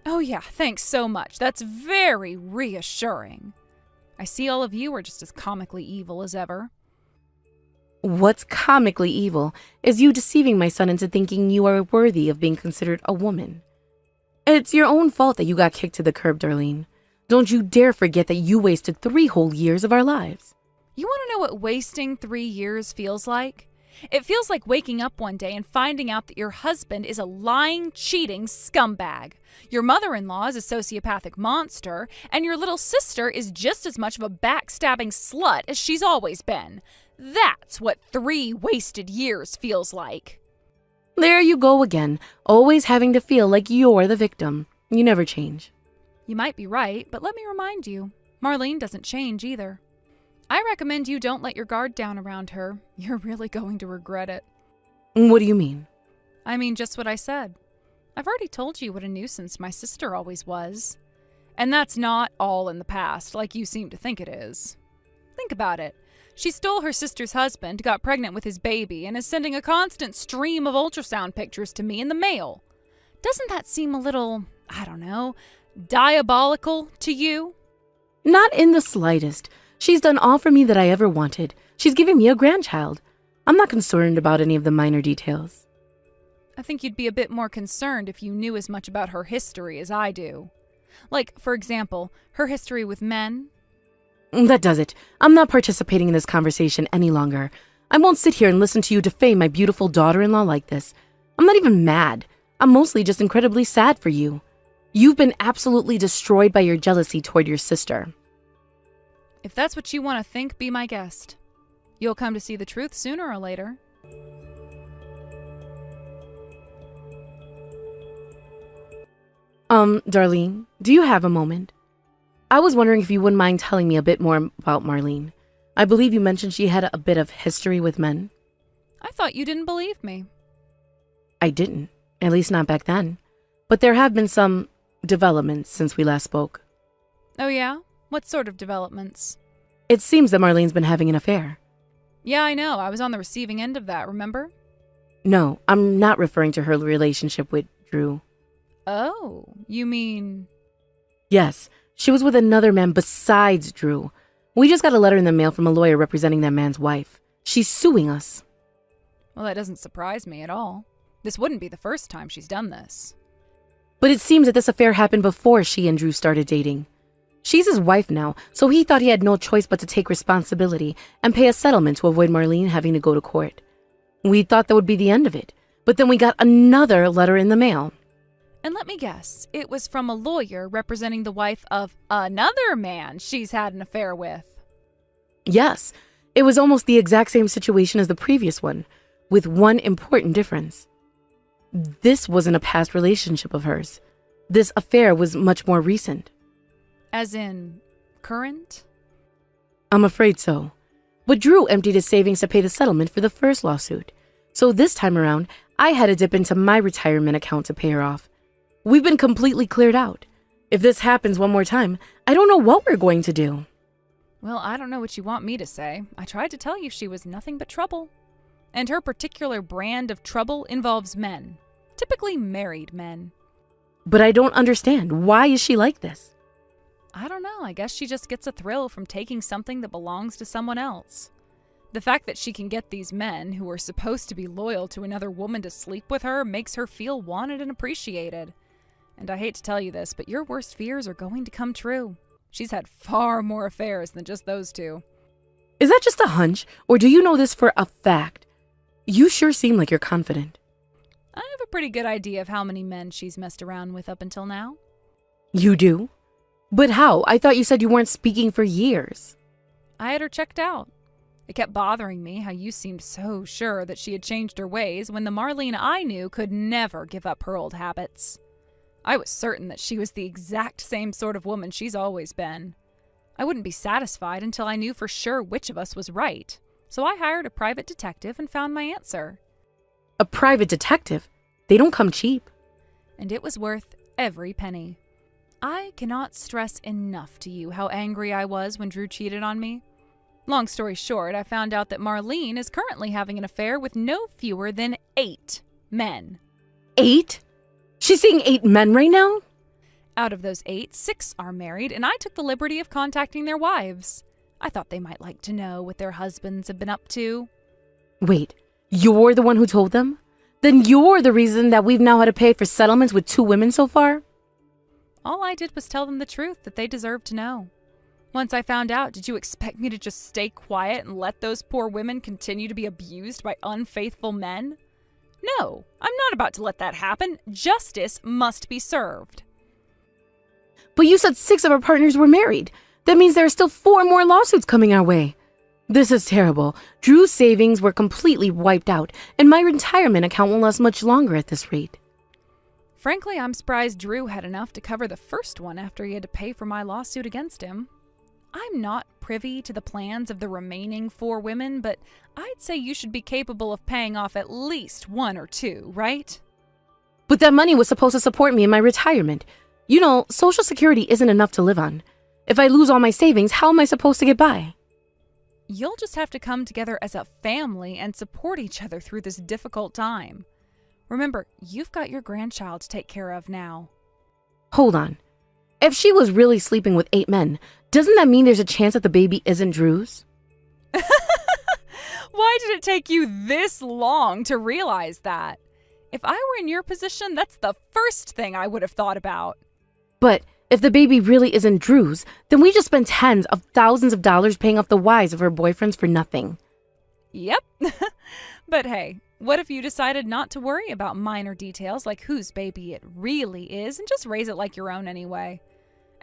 Oh yeah, thanks so much. That's very reassuring. I see all of you are just as comically evil as ever. What's comically evil is you deceiving my son into thinking you are worthy of being considered a woman. It's your own fault that you got kicked to the curb, Darlene. Don't you dare forget that you wasted 3 whole years of our lives. You want to know what wasting 3 years feels like? It feels like waking up one day and finding out that your husband is a lying, cheating scumbag. Your mother-in-law is a sociopathic monster, and your little sister is just as much of a backstabbing slut as she's always been. That's what 3 wasted years feels like. There you go again, always having to feel like you're the victim. You never change. You might be right, but let me remind you, Marlene doesn't change either. I recommend you don't let your guard down around her. You're really going to regret it. What do you mean? I mean just what I said. I've already told you what a nuisance my sister always was. And that's not all in the past, like you seem to think it is. Think about it. She stole her sister's husband, got pregnant with his baby, and is sending a constant stream of ultrasound pictures to me in the mail. Doesn't that seem a little, I don't know, diabolical to you? Not in the slightest. She's done all for me that I ever wanted. She's giving me a grandchild. I'm not concerned about any of the minor details. I think you'd be a bit more concerned if you knew as much about her history as I do. Like, for example, her history with men. That does it. I'm not participating in this conversation any longer. I won't sit here and listen to you defame my beautiful daughter-in-law like this. I'm not even mad. I'm mostly just incredibly sad for you. You've been absolutely destroyed by your jealousy toward your sister. If that's what you want to think, be my guest. You'll come to see the truth sooner or later. Darlene, do you have a moment? I was wondering if you wouldn't mind telling me a bit more about Marlene. I believe you mentioned she had a bit of history with men. I thought you didn't believe me. I didn't, at least not back then. But there have been some developments since we last spoke. Oh yeah? What sort of developments? It seems that Marlene's been having an affair. Yeah, I know. I was on the receiving end of that, remember? No, I'm not referring to her relationship with Drew. Oh, you mean... Yes, she was with another man besides Drew. We just got a letter in the mail from a lawyer representing that man's wife. She's suing us. Well, that doesn't surprise me at all. This wouldn't be the first time she's done this. But it seems that this affair happened before she and Drew started dating. She's his wife now, so he thought he had no choice but to take responsibility and pay a settlement to avoid Marlene having to go to court. We thought that would be the end of it, but then we got another letter in the mail. And let me guess, it was from a lawyer representing the wife of another man she's had an affair with. Yes, it was almost the exact same situation as the previous one, with one important difference. This wasn't a past relationship of hers. This affair was much more recent. As in, current? I'm afraid so. But Drew emptied his savings to pay the settlement for the first lawsuit. So this time around, I had to dip into my retirement account to pay her off. We've been completely cleared out. If this happens one more time, I don't know what we're going to do. Well, I don't know what you want me to say. I tried to tell you she was nothing but trouble. And her particular brand of trouble involves men. Typically married men. But I don't understand. Why is she like this? I don't know. I guess she just gets a thrill from taking something that belongs to someone else. The fact that she can get these men, who are supposed to be loyal to another woman, to sleep with her makes her feel wanted and appreciated. And I hate to tell you this, but your worst fears are going to come true. She's had far more affairs than just those two. Is that just a hunch, or do you know this for a fact? You sure seem like you're confident. I have a pretty good idea of how many men she's messed around with up until now. You do? But how? I thought you said you weren't speaking for years. I had her checked out. It kept bothering me how you seemed so sure that she had changed her ways when the Marlene I knew could never give up her old habits. I was certain that she was the exact same sort of woman she's always been. I wouldn't be satisfied until I knew for sure which of us was right, so I hired a private detective and found my answer. A private detective? They don't come cheap. And it was worth every penny. I cannot stress enough to you how angry I was when Drew cheated on me. Long story short, I found out that Marlene is currently having an affair with no fewer than 8 men. 8? She's seeing 8 men right now? Out of those 8, 6 are married, and I took the liberty of contacting their wives. I thought they might like to know what their husbands have been up to. Wait, you're the one who told them? Then you're the reason that we've now had to pay for settlements with 2 women so far? All I did was tell them the truth that they deserved to know. Once I found out, did you expect me to just stay quiet and let those poor women continue to be abused by unfaithful men? No, I'm not about to let that happen. Justice must be served. But you said 6 of our partners were married. That means there are still 4 more lawsuits coming our way. This is terrible. Drew's savings were completely wiped out, and my retirement account won't last much longer at this rate. Frankly, I'm surprised Drew had enough to cover the first one after he had to pay for my lawsuit against him. I'm not privy to the plans of the remaining 4 women, but I'd say you should be capable of paying off at least 1 or 2, right? But that money was supposed to support me in my retirement. You know, Social Security isn't enough to live on. If I lose all my savings, how am I supposed to get by? You'll just have to come together as a family and support each other through this difficult time. Remember, you've got your grandchild to take care of now. Hold on. If she was really sleeping with 8 men, doesn't that mean there's a chance that the baby isn't Drew's? Why did it take you this long to realize that? If I were in your position, that's the first thing I would have thought about. But if the baby really isn't Drew's, then we just spent tens of thousands of dollars paying off the wives of her boyfriends for nothing. Yep. But hey, what if you decided not to worry about minor details like whose baby it really is and just raise it like your own anyway?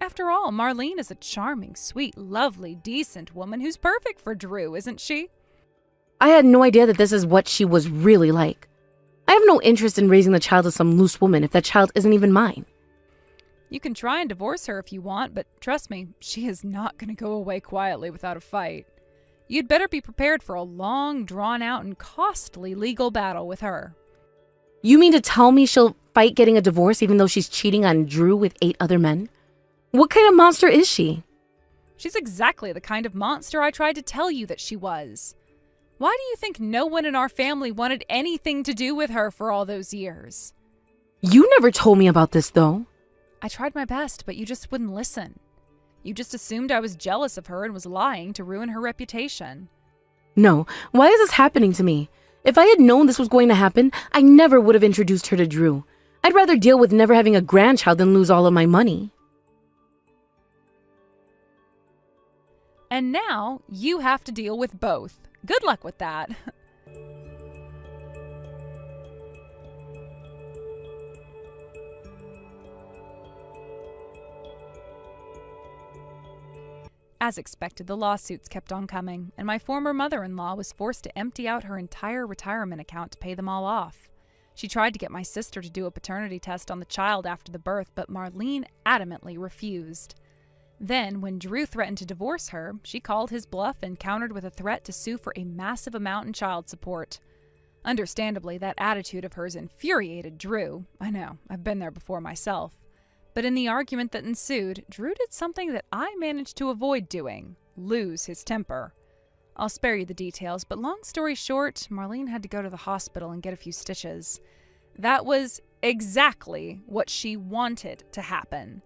After all, Marlene is a charming, sweet, lovely, decent woman who's perfect for Drew, isn't she? I had no idea that this is what she was really like. I have no interest in raising the child of some loose woman if that child isn't even mine. You can try and divorce her if you want, but trust me, she is not going to go away quietly without a fight. You'd better be prepared for a long, drawn-out, and costly legal battle with her. You mean to tell me she'll fight getting a divorce even though she's cheating on Drew with 8 other men? What kind of monster is she? She's exactly the kind of monster I tried to tell you that she was. Why do you think no one in our family wanted anything to do with her for all those years? You never told me about this, though. I tried my best, but you just wouldn't listen. You just assumed I was jealous of her and was lying to ruin her reputation. No, why is this happening to me? If I had known this was going to happen, I never would have introduced her to Drew. I'd rather deal with never having a grandchild than lose all of my money. And now, you have to deal with both. Good luck with that. As expected, the lawsuits kept on coming, and my former mother-in-law was forced to empty out her entire retirement account to pay them all off. She tried to get my sister to do a paternity test on the child after the birth, but Marlene adamantly refused. Then, when Drew threatened to divorce her, she called his bluff and countered with a threat to sue for a massive amount in child support. Understandably, that attitude of hers infuriated Drew. I know, I've been there before myself. But in the argument that ensued, Drew did something that I managed to avoid doing: lose his temper. I'll spare you the details, but long story short, Marlene had to go to the hospital and get a few stitches. That was exactly what she wanted to happen.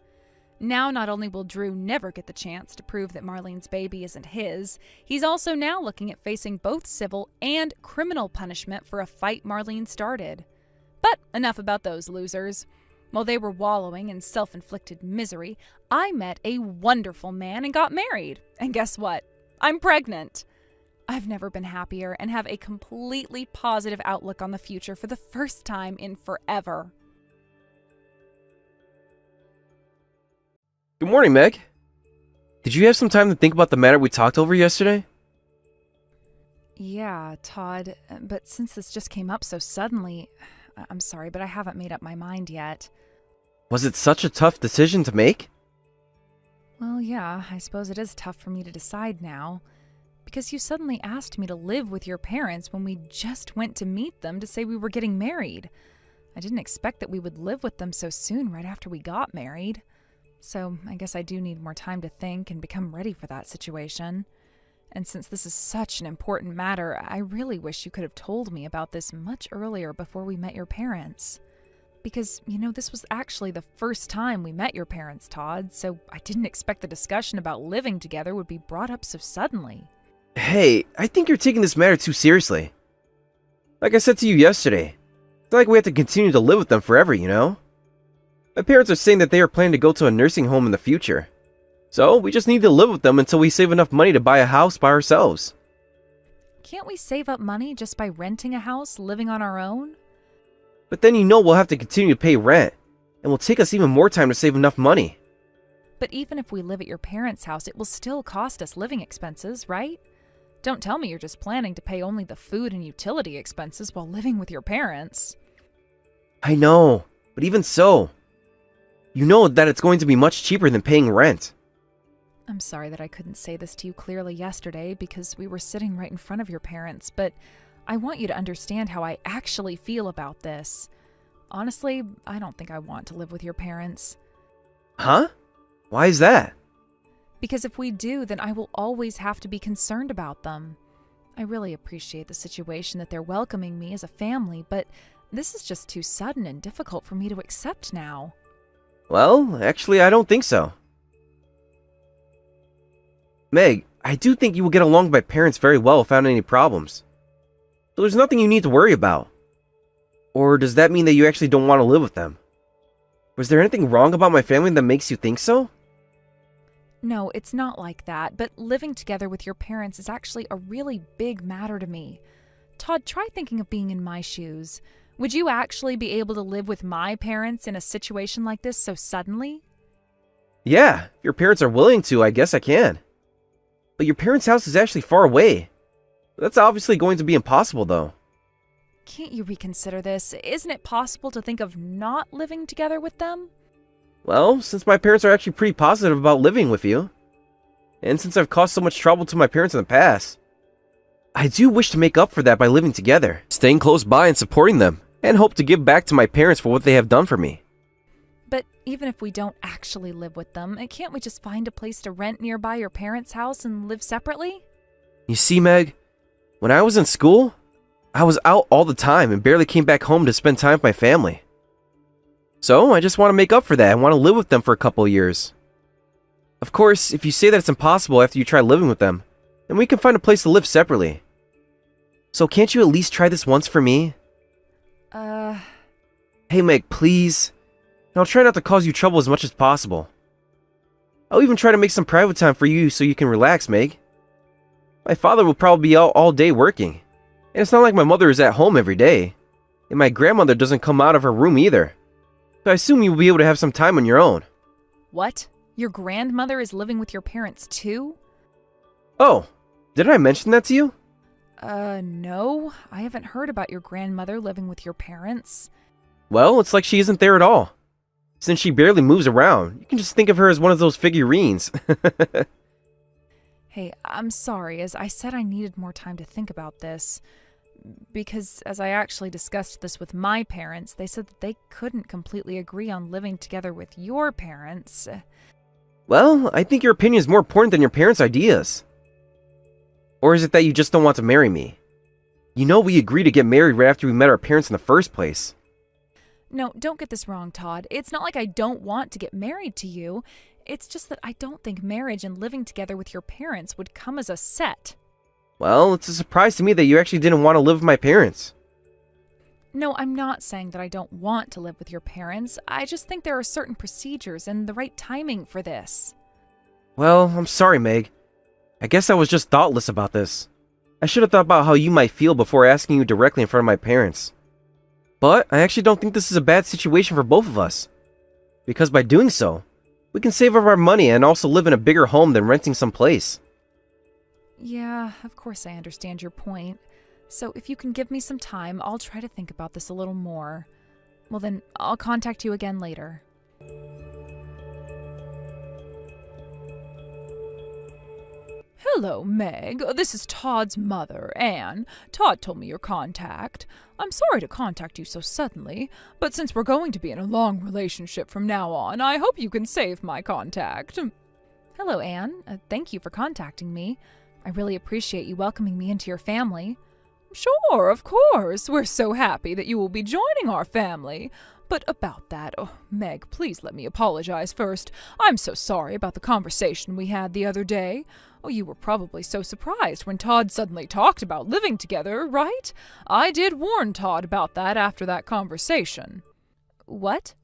Now, not only will Drew never get the chance to prove that Marlene's baby isn't his, he's also now looking at facing both civil and criminal punishment for a fight Marlene started. But enough about those losers. While they were wallowing in self-inflicted misery, I met a wonderful man and got married. And guess what? I'm pregnant. I've never been happier and have a completely positive outlook on the future for the first time in forever. Good morning, Meg. Did you have some time to think about the matter we talked over yesterday? Yeah, Todd, but since this just came up so suddenly, I'm sorry, but I haven't made up my mind yet. Was it such a tough decision to make? Well, yeah, I suppose it is tough for me to decide now. Because you suddenly asked me to live with your parents when we just went to meet them to say we were getting married. I didn't expect that we would live with them so soon right after we got married. So I guess I do need more time to think and become ready for that situation. And since this is such an important matter, I really wish you could have told me about this much earlier before we met your parents. Because, this was actually the first time we met your parents, Todd, so I didn't expect the discussion about living together would be brought up so suddenly. Hey, I think you're taking this matter too seriously. Like I said to you yesterday, it's not like we have to continue to live with them forever, My parents are saying that they are planning to go to a nursing home in the future. So, we just need to live with them until we save enough money to buy a house by ourselves. Can't we save up money just by renting a house, living on our own? But then we'll have to continue to pay rent, and will take us even more time to save enough money. But even if we live at your parents' house, it will still cost us living expenses, right? Don't tell me you're just planning to pay only the food and utility expenses while living with your parents. I know, but even so, you know that it's going to be much cheaper than paying rent. I'm sorry that I couldn't say this to you clearly yesterday because we were sitting right in front of your parents, but I want you to understand how I actually feel about this. Honestly, I don't think I want to live with your parents. Huh? Why is that? Because if we do, then I will always have to be concerned about them. I really appreciate the situation that they're welcoming me as a family, but this is just too sudden and difficult for me to accept now. Well, actually, I don't think so. Meg, I do think you will get along with my parents very well without any problems. So there's nothing you need to worry about. Or does that mean that you actually don't want to live with them? Was there anything wrong about my family that makes you think so? No, it's not like that, but living together with your parents is actually a really big matter to me. Todd, try thinking of being in my shoes. Would you actually be able to live with my parents in a situation like this so suddenly? Yeah, if your parents are willing to, I guess I can. But your parents' house is actually far away. That's obviously going to be impossible, though. Can't you reconsider this? Isn't it possible to think of not living together with them? Well, since my parents are actually pretty positive about living with you, and since I've caused so much trouble to my parents in the past, I do wish to make up for that by living together, staying close by and supporting them, and hope to give back to my parents for what they have done for me. But even if we don't actually live with them, can't we just find a place to rent nearby your parents' house and live separately? You see, Meg, when I was in school, I was out all the time and barely came back home to spend time with my family. So I just want to make up for that and want to live with them for a couple of years. Of course, if you say that it's impossible after you try living with them, then we can find a place to live separately. So can't you at least try this once for me? Hey Meg, please. And I'll try not to cause you trouble as much as possible. I'll even try to make some private time for you so you can relax, Meg. My father will probably be out all day working. And it's not like my mother is at home every day. And my grandmother doesn't come out of her room either. So I assume you'll be able to have some time on your own. What? Your grandmother is living with your parents too? Oh, didn't I mention that to you? No. I haven't heard about your grandmother living with your parents. Well, it's like she isn't there at all. Since she barely moves around, you can just think of her as one of those figurines. Hey, I'm sorry. As I said, I needed more time to think about this. Because as I actually discussed this with my parents, they said that they couldn't completely agree on living together with your parents. Well, I think your opinion is more important than your parents' ideas. Or is it that you just don't want to marry me? You know we agreed to get married right after we met our parents in the first place. No, don't get this wrong, Todd. It's not like I don't want to get married to you. It's just that I don't think marriage and living together with your parents would come as a set. Well, it's a surprise to me that you actually didn't want to live with my parents. No, I'm not saying that I don't want to live with your parents. I just think there are certain procedures and the right timing for this. Well, I'm sorry, Meg. I guess I was just thoughtless about this. I should have thought about how you might feel before asking you directly in front of my parents. But I actually don't think this is a bad situation for both of us. Because by doing so, we can save up our money and also live in a bigger home than renting some place. Yeah, of course I understand your point. So if you can give me some time, I'll try to think about this a little more. Well then, I'll contact you again later. Hello, Meg. This is Todd's mother, Anne. Todd told me your contact. I'm sorry to contact you so suddenly, but since we're going to be in a long relationship from now on, I hope you can save my contact. Hello, Anne. Thank you for contacting me. I really appreciate you welcoming me into your family. Sure, of course. We're so happy that you will be joining our family. But about that, Meg, please let me apologize first. I'm so sorry about the conversation we had the other day. You were probably so surprised when Todd suddenly talked about living together, right? I did warn Todd about that after that conversation. What?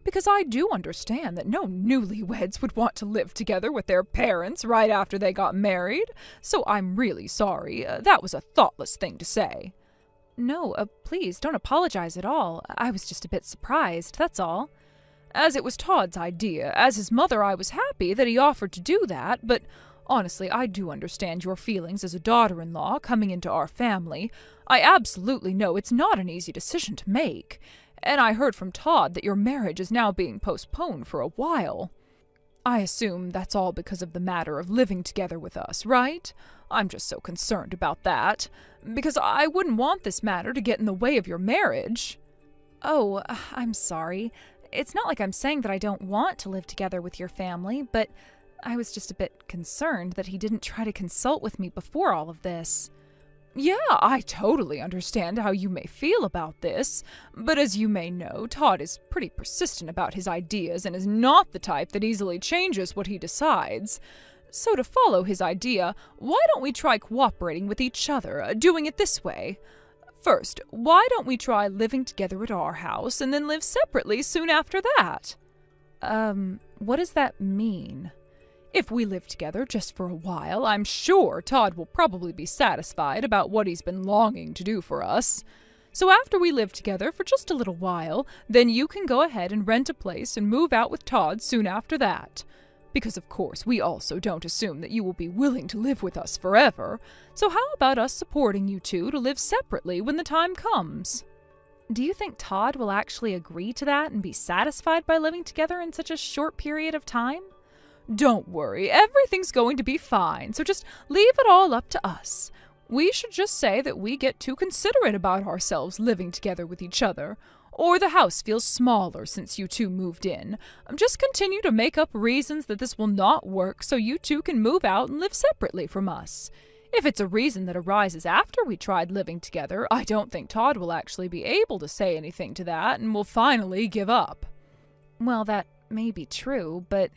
Because I do understand that no newlyweds would want to live together with their parents right after they got married, so I'm really sorry. That was a thoughtless thing to say. No, please, don't apologize at all. I was just a bit surprised, that's all. As it was Todd's idea, as his mother, I was happy that he offered to do that, but honestly, I do understand your feelings as a daughter-in-law coming into our family. I absolutely know it's not an easy decision to make. And I heard from Todd that your marriage is now being postponed for a while. I assume that's all because of the matter of living together with us, right? I'm just so concerned about that, because I wouldn't want this matter to get in the way of your marriage. Oh, I'm sorry. It's not like I'm saying that I don't want to live together with your family, but I was just a bit concerned that he didn't try to consult with me before all of this. Yeah, I totally understand how you may feel about this, but as you may know, Todd is pretty persistent about his ideas and is not the type that easily changes what he decides. So to follow his idea, why don't we try cooperating with each other, doing it this way? First, why don't we try living together at our house and then live separately soon after that? What does that mean? If we live together just for a while, I'm sure Todd will probably be satisfied about what he's been longing to do for us. So after we live together for just a little while, then you can go ahead and rent a place and move out with Todd soon after that. Because of course we also don't assume that you will be willing to live with us forever, so how about us supporting you two to live separately when the time comes? Do you think Todd will actually agree to that and be satisfied by living together in such a short period of time? Don't worry, everything's going to be fine, so just leave it all up to us. We should just say that we get too considerate about ourselves living together with each other, or the house feels smaller since you two moved in. Just continue to make up reasons that this will not work so you two can move out and live separately from us. If it's a reason that arises after we tried living together, I don't think Todd will actually be able to say anything to that and will finally give up. Well, that may be true, but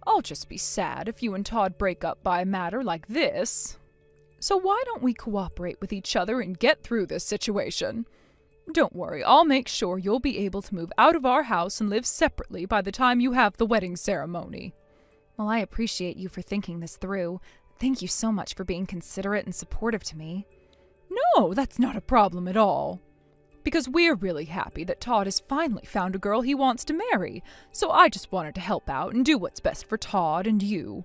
I'll just be sad if you and Todd break up by a matter like this. So why don't we cooperate with each other and get through this situation? Don't worry, I'll make sure you'll be able to move out of our house and live separately by the time you have the wedding ceremony. Well, I appreciate you for thinking this through. Thank you so much for being considerate and supportive to me. No, that's not a problem at all. Because we're really happy that Todd has finally found a girl he wants to marry, so I just wanted to help out and do what's best for Todd and you.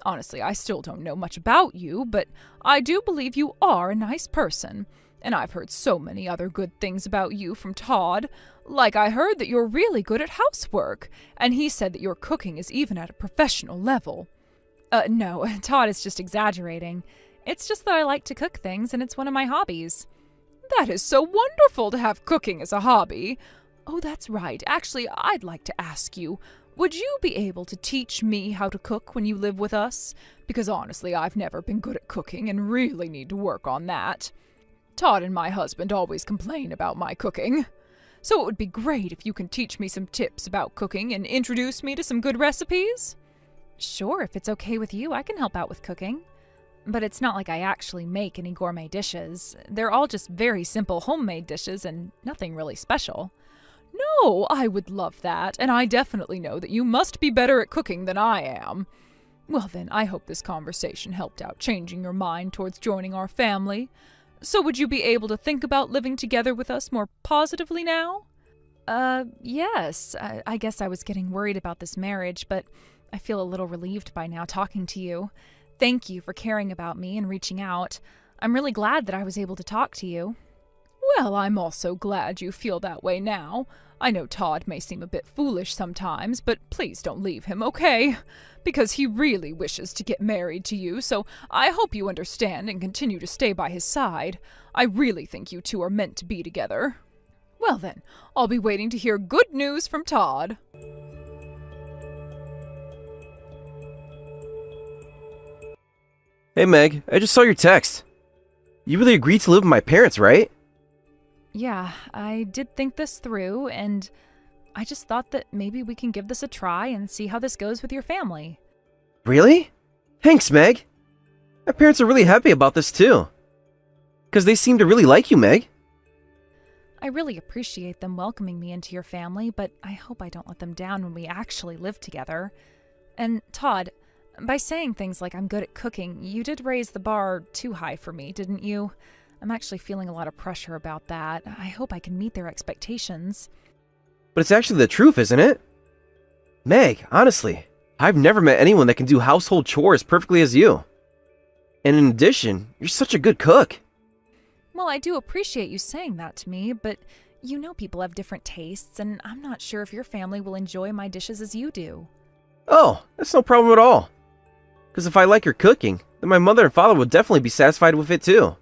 Honestly, I still don't know much about you, but I do believe you are a nice person, and I've heard so many other good things about you from Todd. Like I heard that you're really good at housework, and he said that your cooking is even at a professional level. No, Todd is just exaggerating. It's just that I like to cook things, and it's one of my hobbies. That is so wonderful to have cooking as a hobby. Oh, that's right. Actually, I'd like to ask you, would you be able to teach me how to cook when you live with us? Because honestly, I've never been good at cooking and really need to work on that. Todd and my husband always complain about my cooking. So it would be great if you can teach me some tips about cooking and introduce me to some good recipes. Sure, if it's okay with you, I can help out with cooking. But it's not like I actually make any gourmet dishes. They're all just very simple homemade dishes and nothing really special. No, I would love that, and I definitely know that you must be better at cooking than I am. Well then, I hope this conversation helped out changing your mind towards joining our family. So would you be able to think about living together with us more positively now? Yes. I guess I was getting worried about this marriage, but I feel a little relieved by now talking to you. Thank you for caring about me and reaching out. I'm really glad that I was able to talk to you. Well, I'm also glad you feel that way now. I know Todd may seem a bit foolish sometimes, but please don't leave him, okay? Because he really wishes to get married to you, so I hope you understand and continue to stay by his side. I really think you two are meant to be together. Well then, I'll be waiting to hear good news from Todd. Hey Meg, I just saw your text. You really agreed to live with my parents, right? Yeah, I did think this through, and I just thought that maybe we can give this a try and see how this goes with your family. Really? Thanks, Meg. My parents are really happy about this too. Because they seem to really like you, Meg. I really appreciate them welcoming me into your family, but I hope I don't let them down when we actually live together. And Todd, by saying things like I'm good at cooking, you did raise the bar too high for me, didn't you? I'm actually feeling a lot of pressure about that. I hope I can meet their expectations. But it's actually the truth, isn't it? Meg, honestly, I've never met anyone that can do household chores perfectly as you. And in addition, you're such a good cook. Well, I do appreciate you saying that to me, but you know people have different tastes, and I'm not sure if your family will enjoy my dishes as you do. Oh, that's no problem at all. Because if I like your cooking, then my mother and father will definitely be satisfied with it too.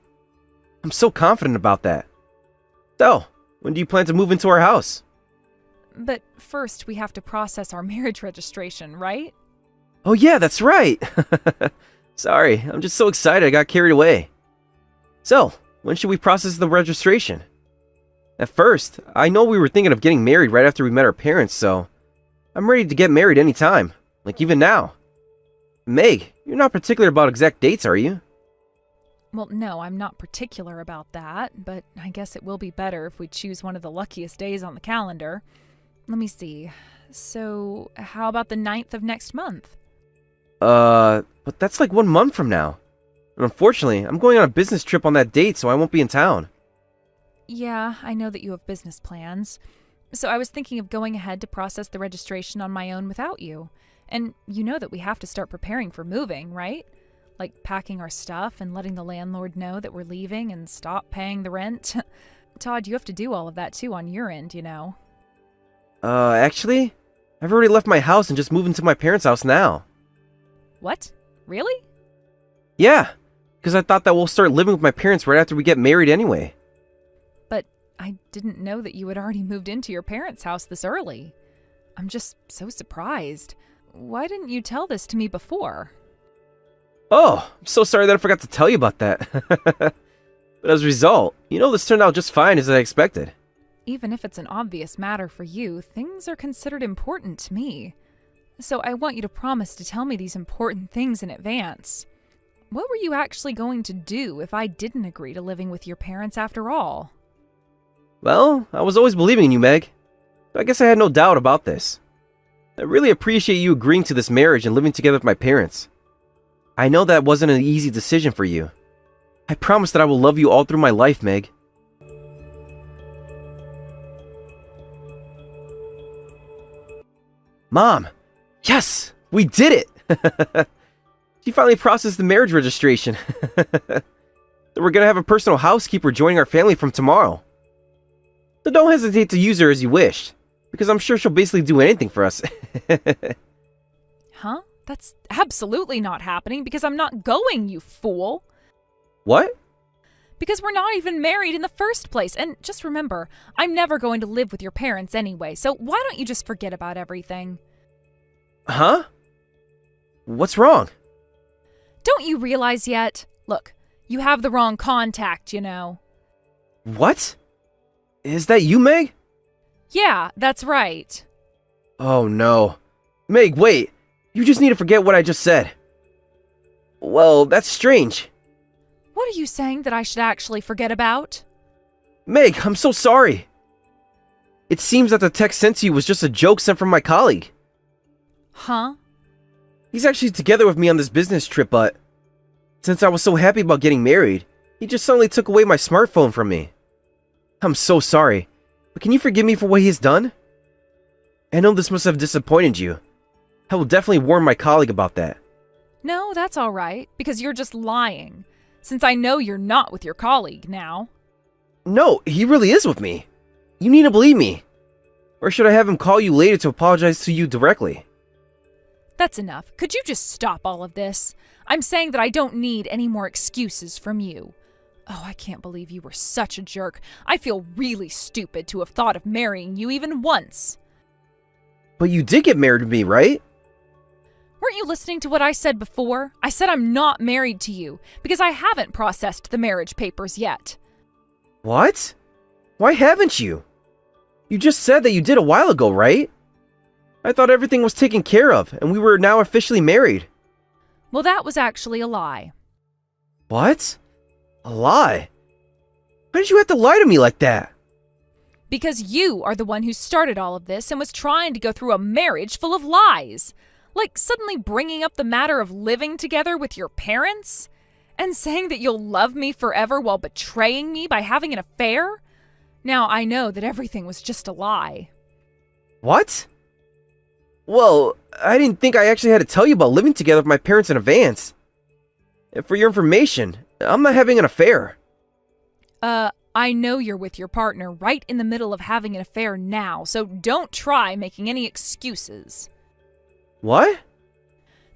I'm so confident about that. So, when do you plan to move into our house? But first, we have to process our marriage registration, right? Oh yeah, that's right. Sorry, I'm just so excited I got carried away. So, when should we process the registration? At first, I know we were thinking of getting married right after we met our parents, so I'm ready to get married anytime, like even now. Meg, you're not particular about exact dates, are you? Well, no, I'm not particular about that, but I guess it will be better if we choose one of the luckiest days on the calendar. Let me see. So, how about the 9th of next month? But that's like 1 month from now. And unfortunately, I'm going on a business trip on that date, so I won't be in town. Yeah, I know that you have business plans. So I was thinking of going ahead to process the registration on my own without you. And you know that we have to start preparing for moving, right? Like packing our stuff and letting the landlord know that we're leaving and stop paying the rent. Todd, you have to do all of that too on your end, you know. Actually, I've already left my house and just moved into my parents' house now. What? Really? Yeah, because I thought that we'll start living with my parents right after we get married anyway. But I didn't know that you had already moved into your parents' house this early. I'm just so surprised. Why didn't you tell this to me before? Oh, I'm so sorry that I forgot to tell you about that. But as a result, this turned out just fine as I expected. Even if it's an obvious matter for you, things are considered important to me. So I want you to promise to tell me these important things in advance. What were you actually going to do if I didn't agree to living with your parents after all? Well, I was always believing in you, Meg. So I guess I had no doubt about this. I really appreciate you agreeing to this marriage and living together with my parents. I know that wasn't an easy decision for you. I promise that I will love you all through my life, Meg. Mom! Yes! We did it! She finally processed the marriage registration. So we're gonna have a personal housekeeper joining our family from tomorrow. So don't hesitate to use her as you wish, because I'm sure she'll basically do anything for us. Huh? That's absolutely not happening because I'm not going, you fool! What? Because we're not even married in the first place. And just remember, I'm never going to live with your parents anyway, so why don't you just forget about everything? Huh? What's wrong? Don't you realize yet? Look, you have the wrong contact, you know. What? Is that you, Meg? Yeah, that's right. Oh no. Meg, wait. You just need to forget what I just said. Well, that's strange. What are you saying that I should actually forget about? Meg, I'm so sorry. It seems that the text sent to you was just a joke sent from my colleague. Huh? He's actually together with me on this business trip, but since I was so happy about getting married, he just suddenly took away my smartphone from me. I'm so sorry, but can you forgive me for what he has done? I know this must have disappointed you. I will definitely warn my colleague about that. No, that's all right, because you're just lying, since I know you're not with your colleague now. No, he really is with me. You need to believe me. Or should I have him call you later to apologize to you directly? That's enough. Could you just stop all of this? I'm saying that I don't need any more excuses from you. Oh, I can't believe you were such a jerk. I feel really stupid to have thought of marrying you even once. But you did get married to me, right? Weren't you listening to what I said before? I said I'm not married to you because I haven't processed the marriage papers yet. What? Why haven't you? You just said that you did a while ago, right? I thought everything was taken care of and we were now officially married. Well, that was actually a lie. What? A lie? Why did you have to lie to me like that? Because you are the one who started all of this and was trying to go through a marriage full of lies. Like suddenly bringing up the matter of living together with your parents? And saying that you'll love me forever while betraying me by having an affair? Now I know that everything was just a lie. What? Well, I didn't think I actually had to tell you about living together with my parents in advance. And for your information, I'm not having an affair. I know you're with your partner right in the middle of having an affair now, so don't try making any excuses. What?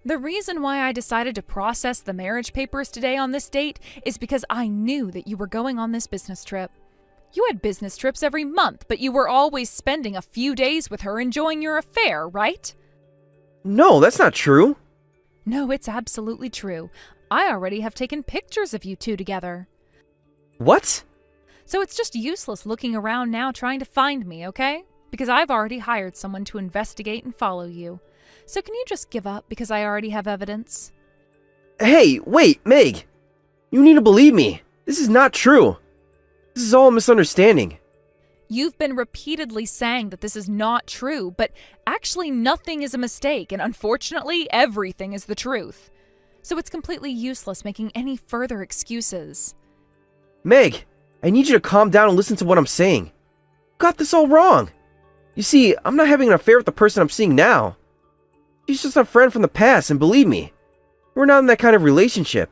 The reason why I decided to process the marriage papers today on this date is because I knew that you were going on this business trip. You had business trips every month, but you were always spending a few days with her enjoying your affair, right? No, that's not true. No, it's absolutely true. I already have taken pictures of you two together. What? So it's just useless looking around now trying to find me, okay? Because I've already hired someone to investigate and follow you. So can you just give up because I already have evidence? Hey, wait, Meg. You need to believe me. This is not true. This is all a misunderstanding. You've been repeatedly saying that this is not true, but actually nothing is a mistake, and unfortunately, everything is the truth. So it's completely useless making any further excuses. Meg, I need you to calm down and listen to what I'm saying. You got this all wrong. You see, I'm not having an affair with the person I'm seeing now. She's just a friend from the past, and believe me, we're not in that kind of relationship.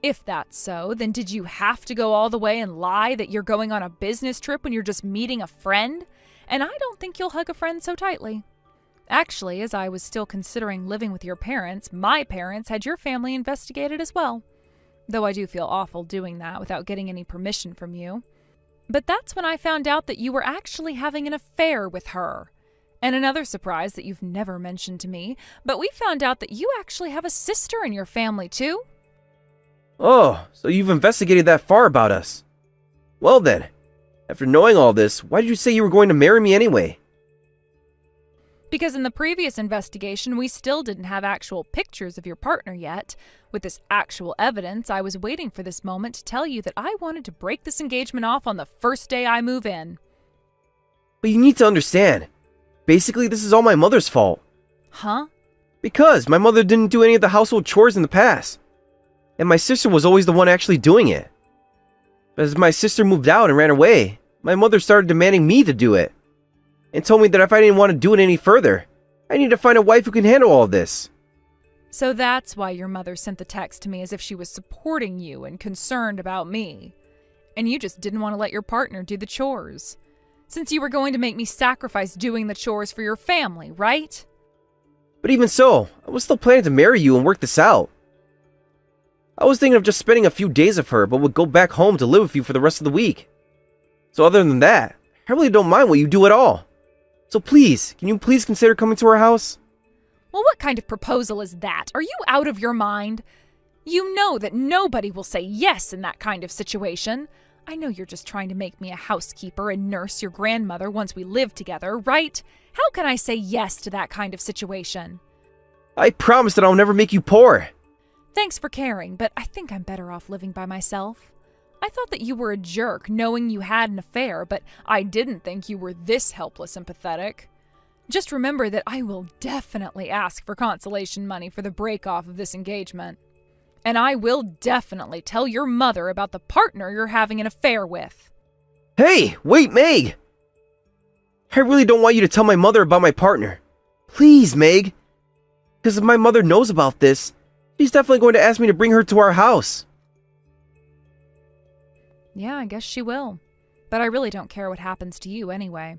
If that's so, then did you have to go all the way and lie that you're going on a business trip when you're just meeting a friend? And I don't think you'll hug a friend so tightly. Actually, as I was still considering living with your parents, my parents had your family investigated as well. Though I do feel awful doing that without getting any permission from you. But that's when I found out that you were actually having an affair with her. And another surprise that you've never mentioned to me, but we found out that you actually have a sister in your family too. Oh, so you've investigated that far about us. Well then, after knowing all this, why did you say you were going to marry me anyway? Because in the previous investigation, we still didn't have actual pictures of your partner yet. With this actual evidence, I was waiting for this moment to tell you that I wanted to break this engagement off on the first day I move in. But you need to understand. Basically, this is all my mother's fault. Huh? Because my mother didn't do any of the household chores in the past. And my sister was always the one actually doing it. But as my sister moved out and ran away, my mother started demanding me to do it. And told me that if I didn't want to do it any further, I need to find a wife who can handle all of this. So that's why your mother sent the text to me as if she was supporting you and concerned about me. And you just didn't want to let your partner do the chores. Since you were going to make me sacrifice doing the chores for your family, right? But even so, I was still planning to marry you and work this out. I was thinking of just spending a few days with her, but would go back home to live with you for the rest of the week. So other than that, I really don't mind what you do at all. So please, can you please consider coming to our house? Well, what kind of proposal is that? Are you out of your mind? You know that nobody will say yes in that kind of situation. I know you're just trying to make me a housekeeper and nurse your grandmother once we live together, right? How can I say yes to that kind of situation? I promise that I'll never make you poor. Thanks for caring, but I think I'm better off living by myself. I thought that you were a jerk knowing you had an affair, but I didn't think you were this helpless and pathetic. Just remember that I will definitely ask for consolation money for the break-off of this engagement. And I will definitely tell your mother about the partner you're having an affair with. Hey, wait, Meg! I really don't want you to tell my mother about my partner. Please, Meg. Because if my mother knows about this, she's definitely going to ask me to bring her to our house. Yeah, I guess she will. But I really don't care what happens to you anyway.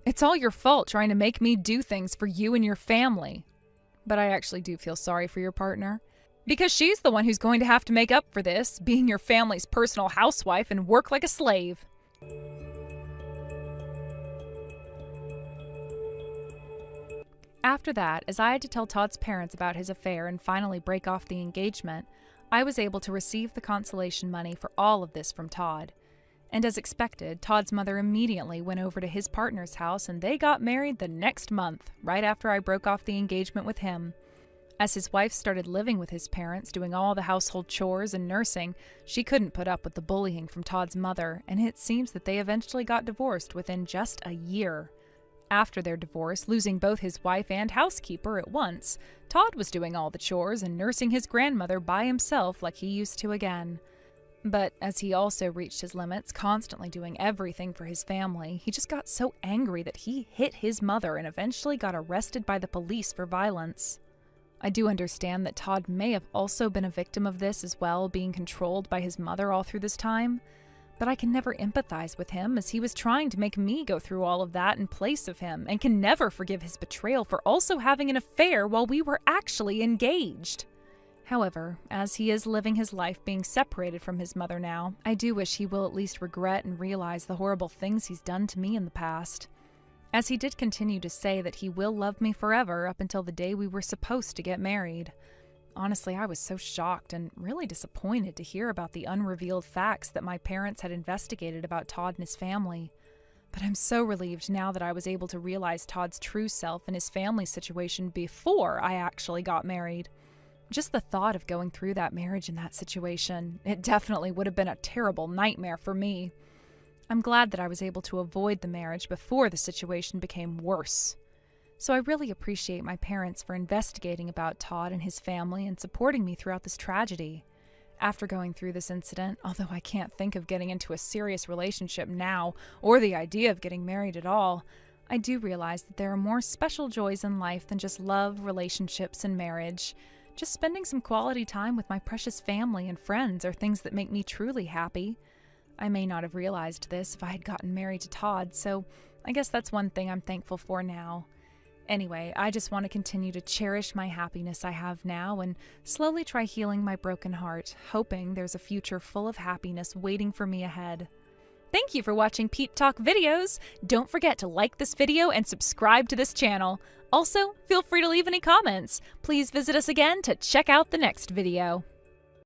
It's all your fault trying to make me do things for you and your family. But I actually do feel sorry for your partner. Because she's the one who's going to have to make up for this, being your family's personal housewife and work like a slave. After that, as I had to tell Todd's parents about his affair and finally break off the engagement, I was able to receive the consolation money for all of this from Todd. And as expected, Todd's mother immediately went over to his partner's house and they got married the next month, right after I broke off the engagement with him. As his wife started living with his parents, doing all the household chores and nursing, she couldn't put up with the bullying from Todd's mother, and it seems that they eventually got divorced within just a year. After their divorce, losing both his wife and housekeeper at once, Todd was doing all the chores and nursing his grandmother by himself like he used to again. But as he also reached his limits, constantly doing everything for his family, he just got so angry that he hit his mother and eventually got arrested by the police for violence. I do understand that Todd may have also been a victim of this as well, being controlled by his mother all through this time. But I can never empathize with him as he was trying to make me go through all of that in place of him, and can never forgive his betrayal for also having an affair while we were actually engaged. However, as he is living his life being separated from his mother now, I do wish he will at least regret and realize the horrible things he's done to me in the past. As he did continue to say that he will love me forever up until the day we were supposed to get married. Honestly, I was so shocked and really disappointed to hear about the unrevealed facts that my parents had investigated about Todd and his family. But I'm so relieved now that I was able to realize Todd's true self and his family's situation before I actually got married. Just the thought of going through that marriage in that situation, it definitely would have been a terrible nightmare for me. I'm glad that I was able to avoid the marriage before the situation became worse. So I really appreciate my parents for investigating about Todd and his family and supporting me throughout this tragedy. After going through this incident, although I can't think of getting into a serious relationship now or the idea of getting married at all, I do realize that there are more special joys in life than just love, relationships, and marriage. Just spending some quality time with my precious family and friends are things that make me truly happy. I may not have realized this if I had gotten married to Todd, so I guess that's one thing I'm thankful for now. Anyway, I just want to continue to cherish my happiness I have now and slowly try healing my broken heart, hoping there's a future full of happiness waiting for me ahead. Thank you for watching Peep Talk videos. Don't forget to like this video and subscribe to this channel. Also, feel free to leave any comments. Please visit us again to check out the next video.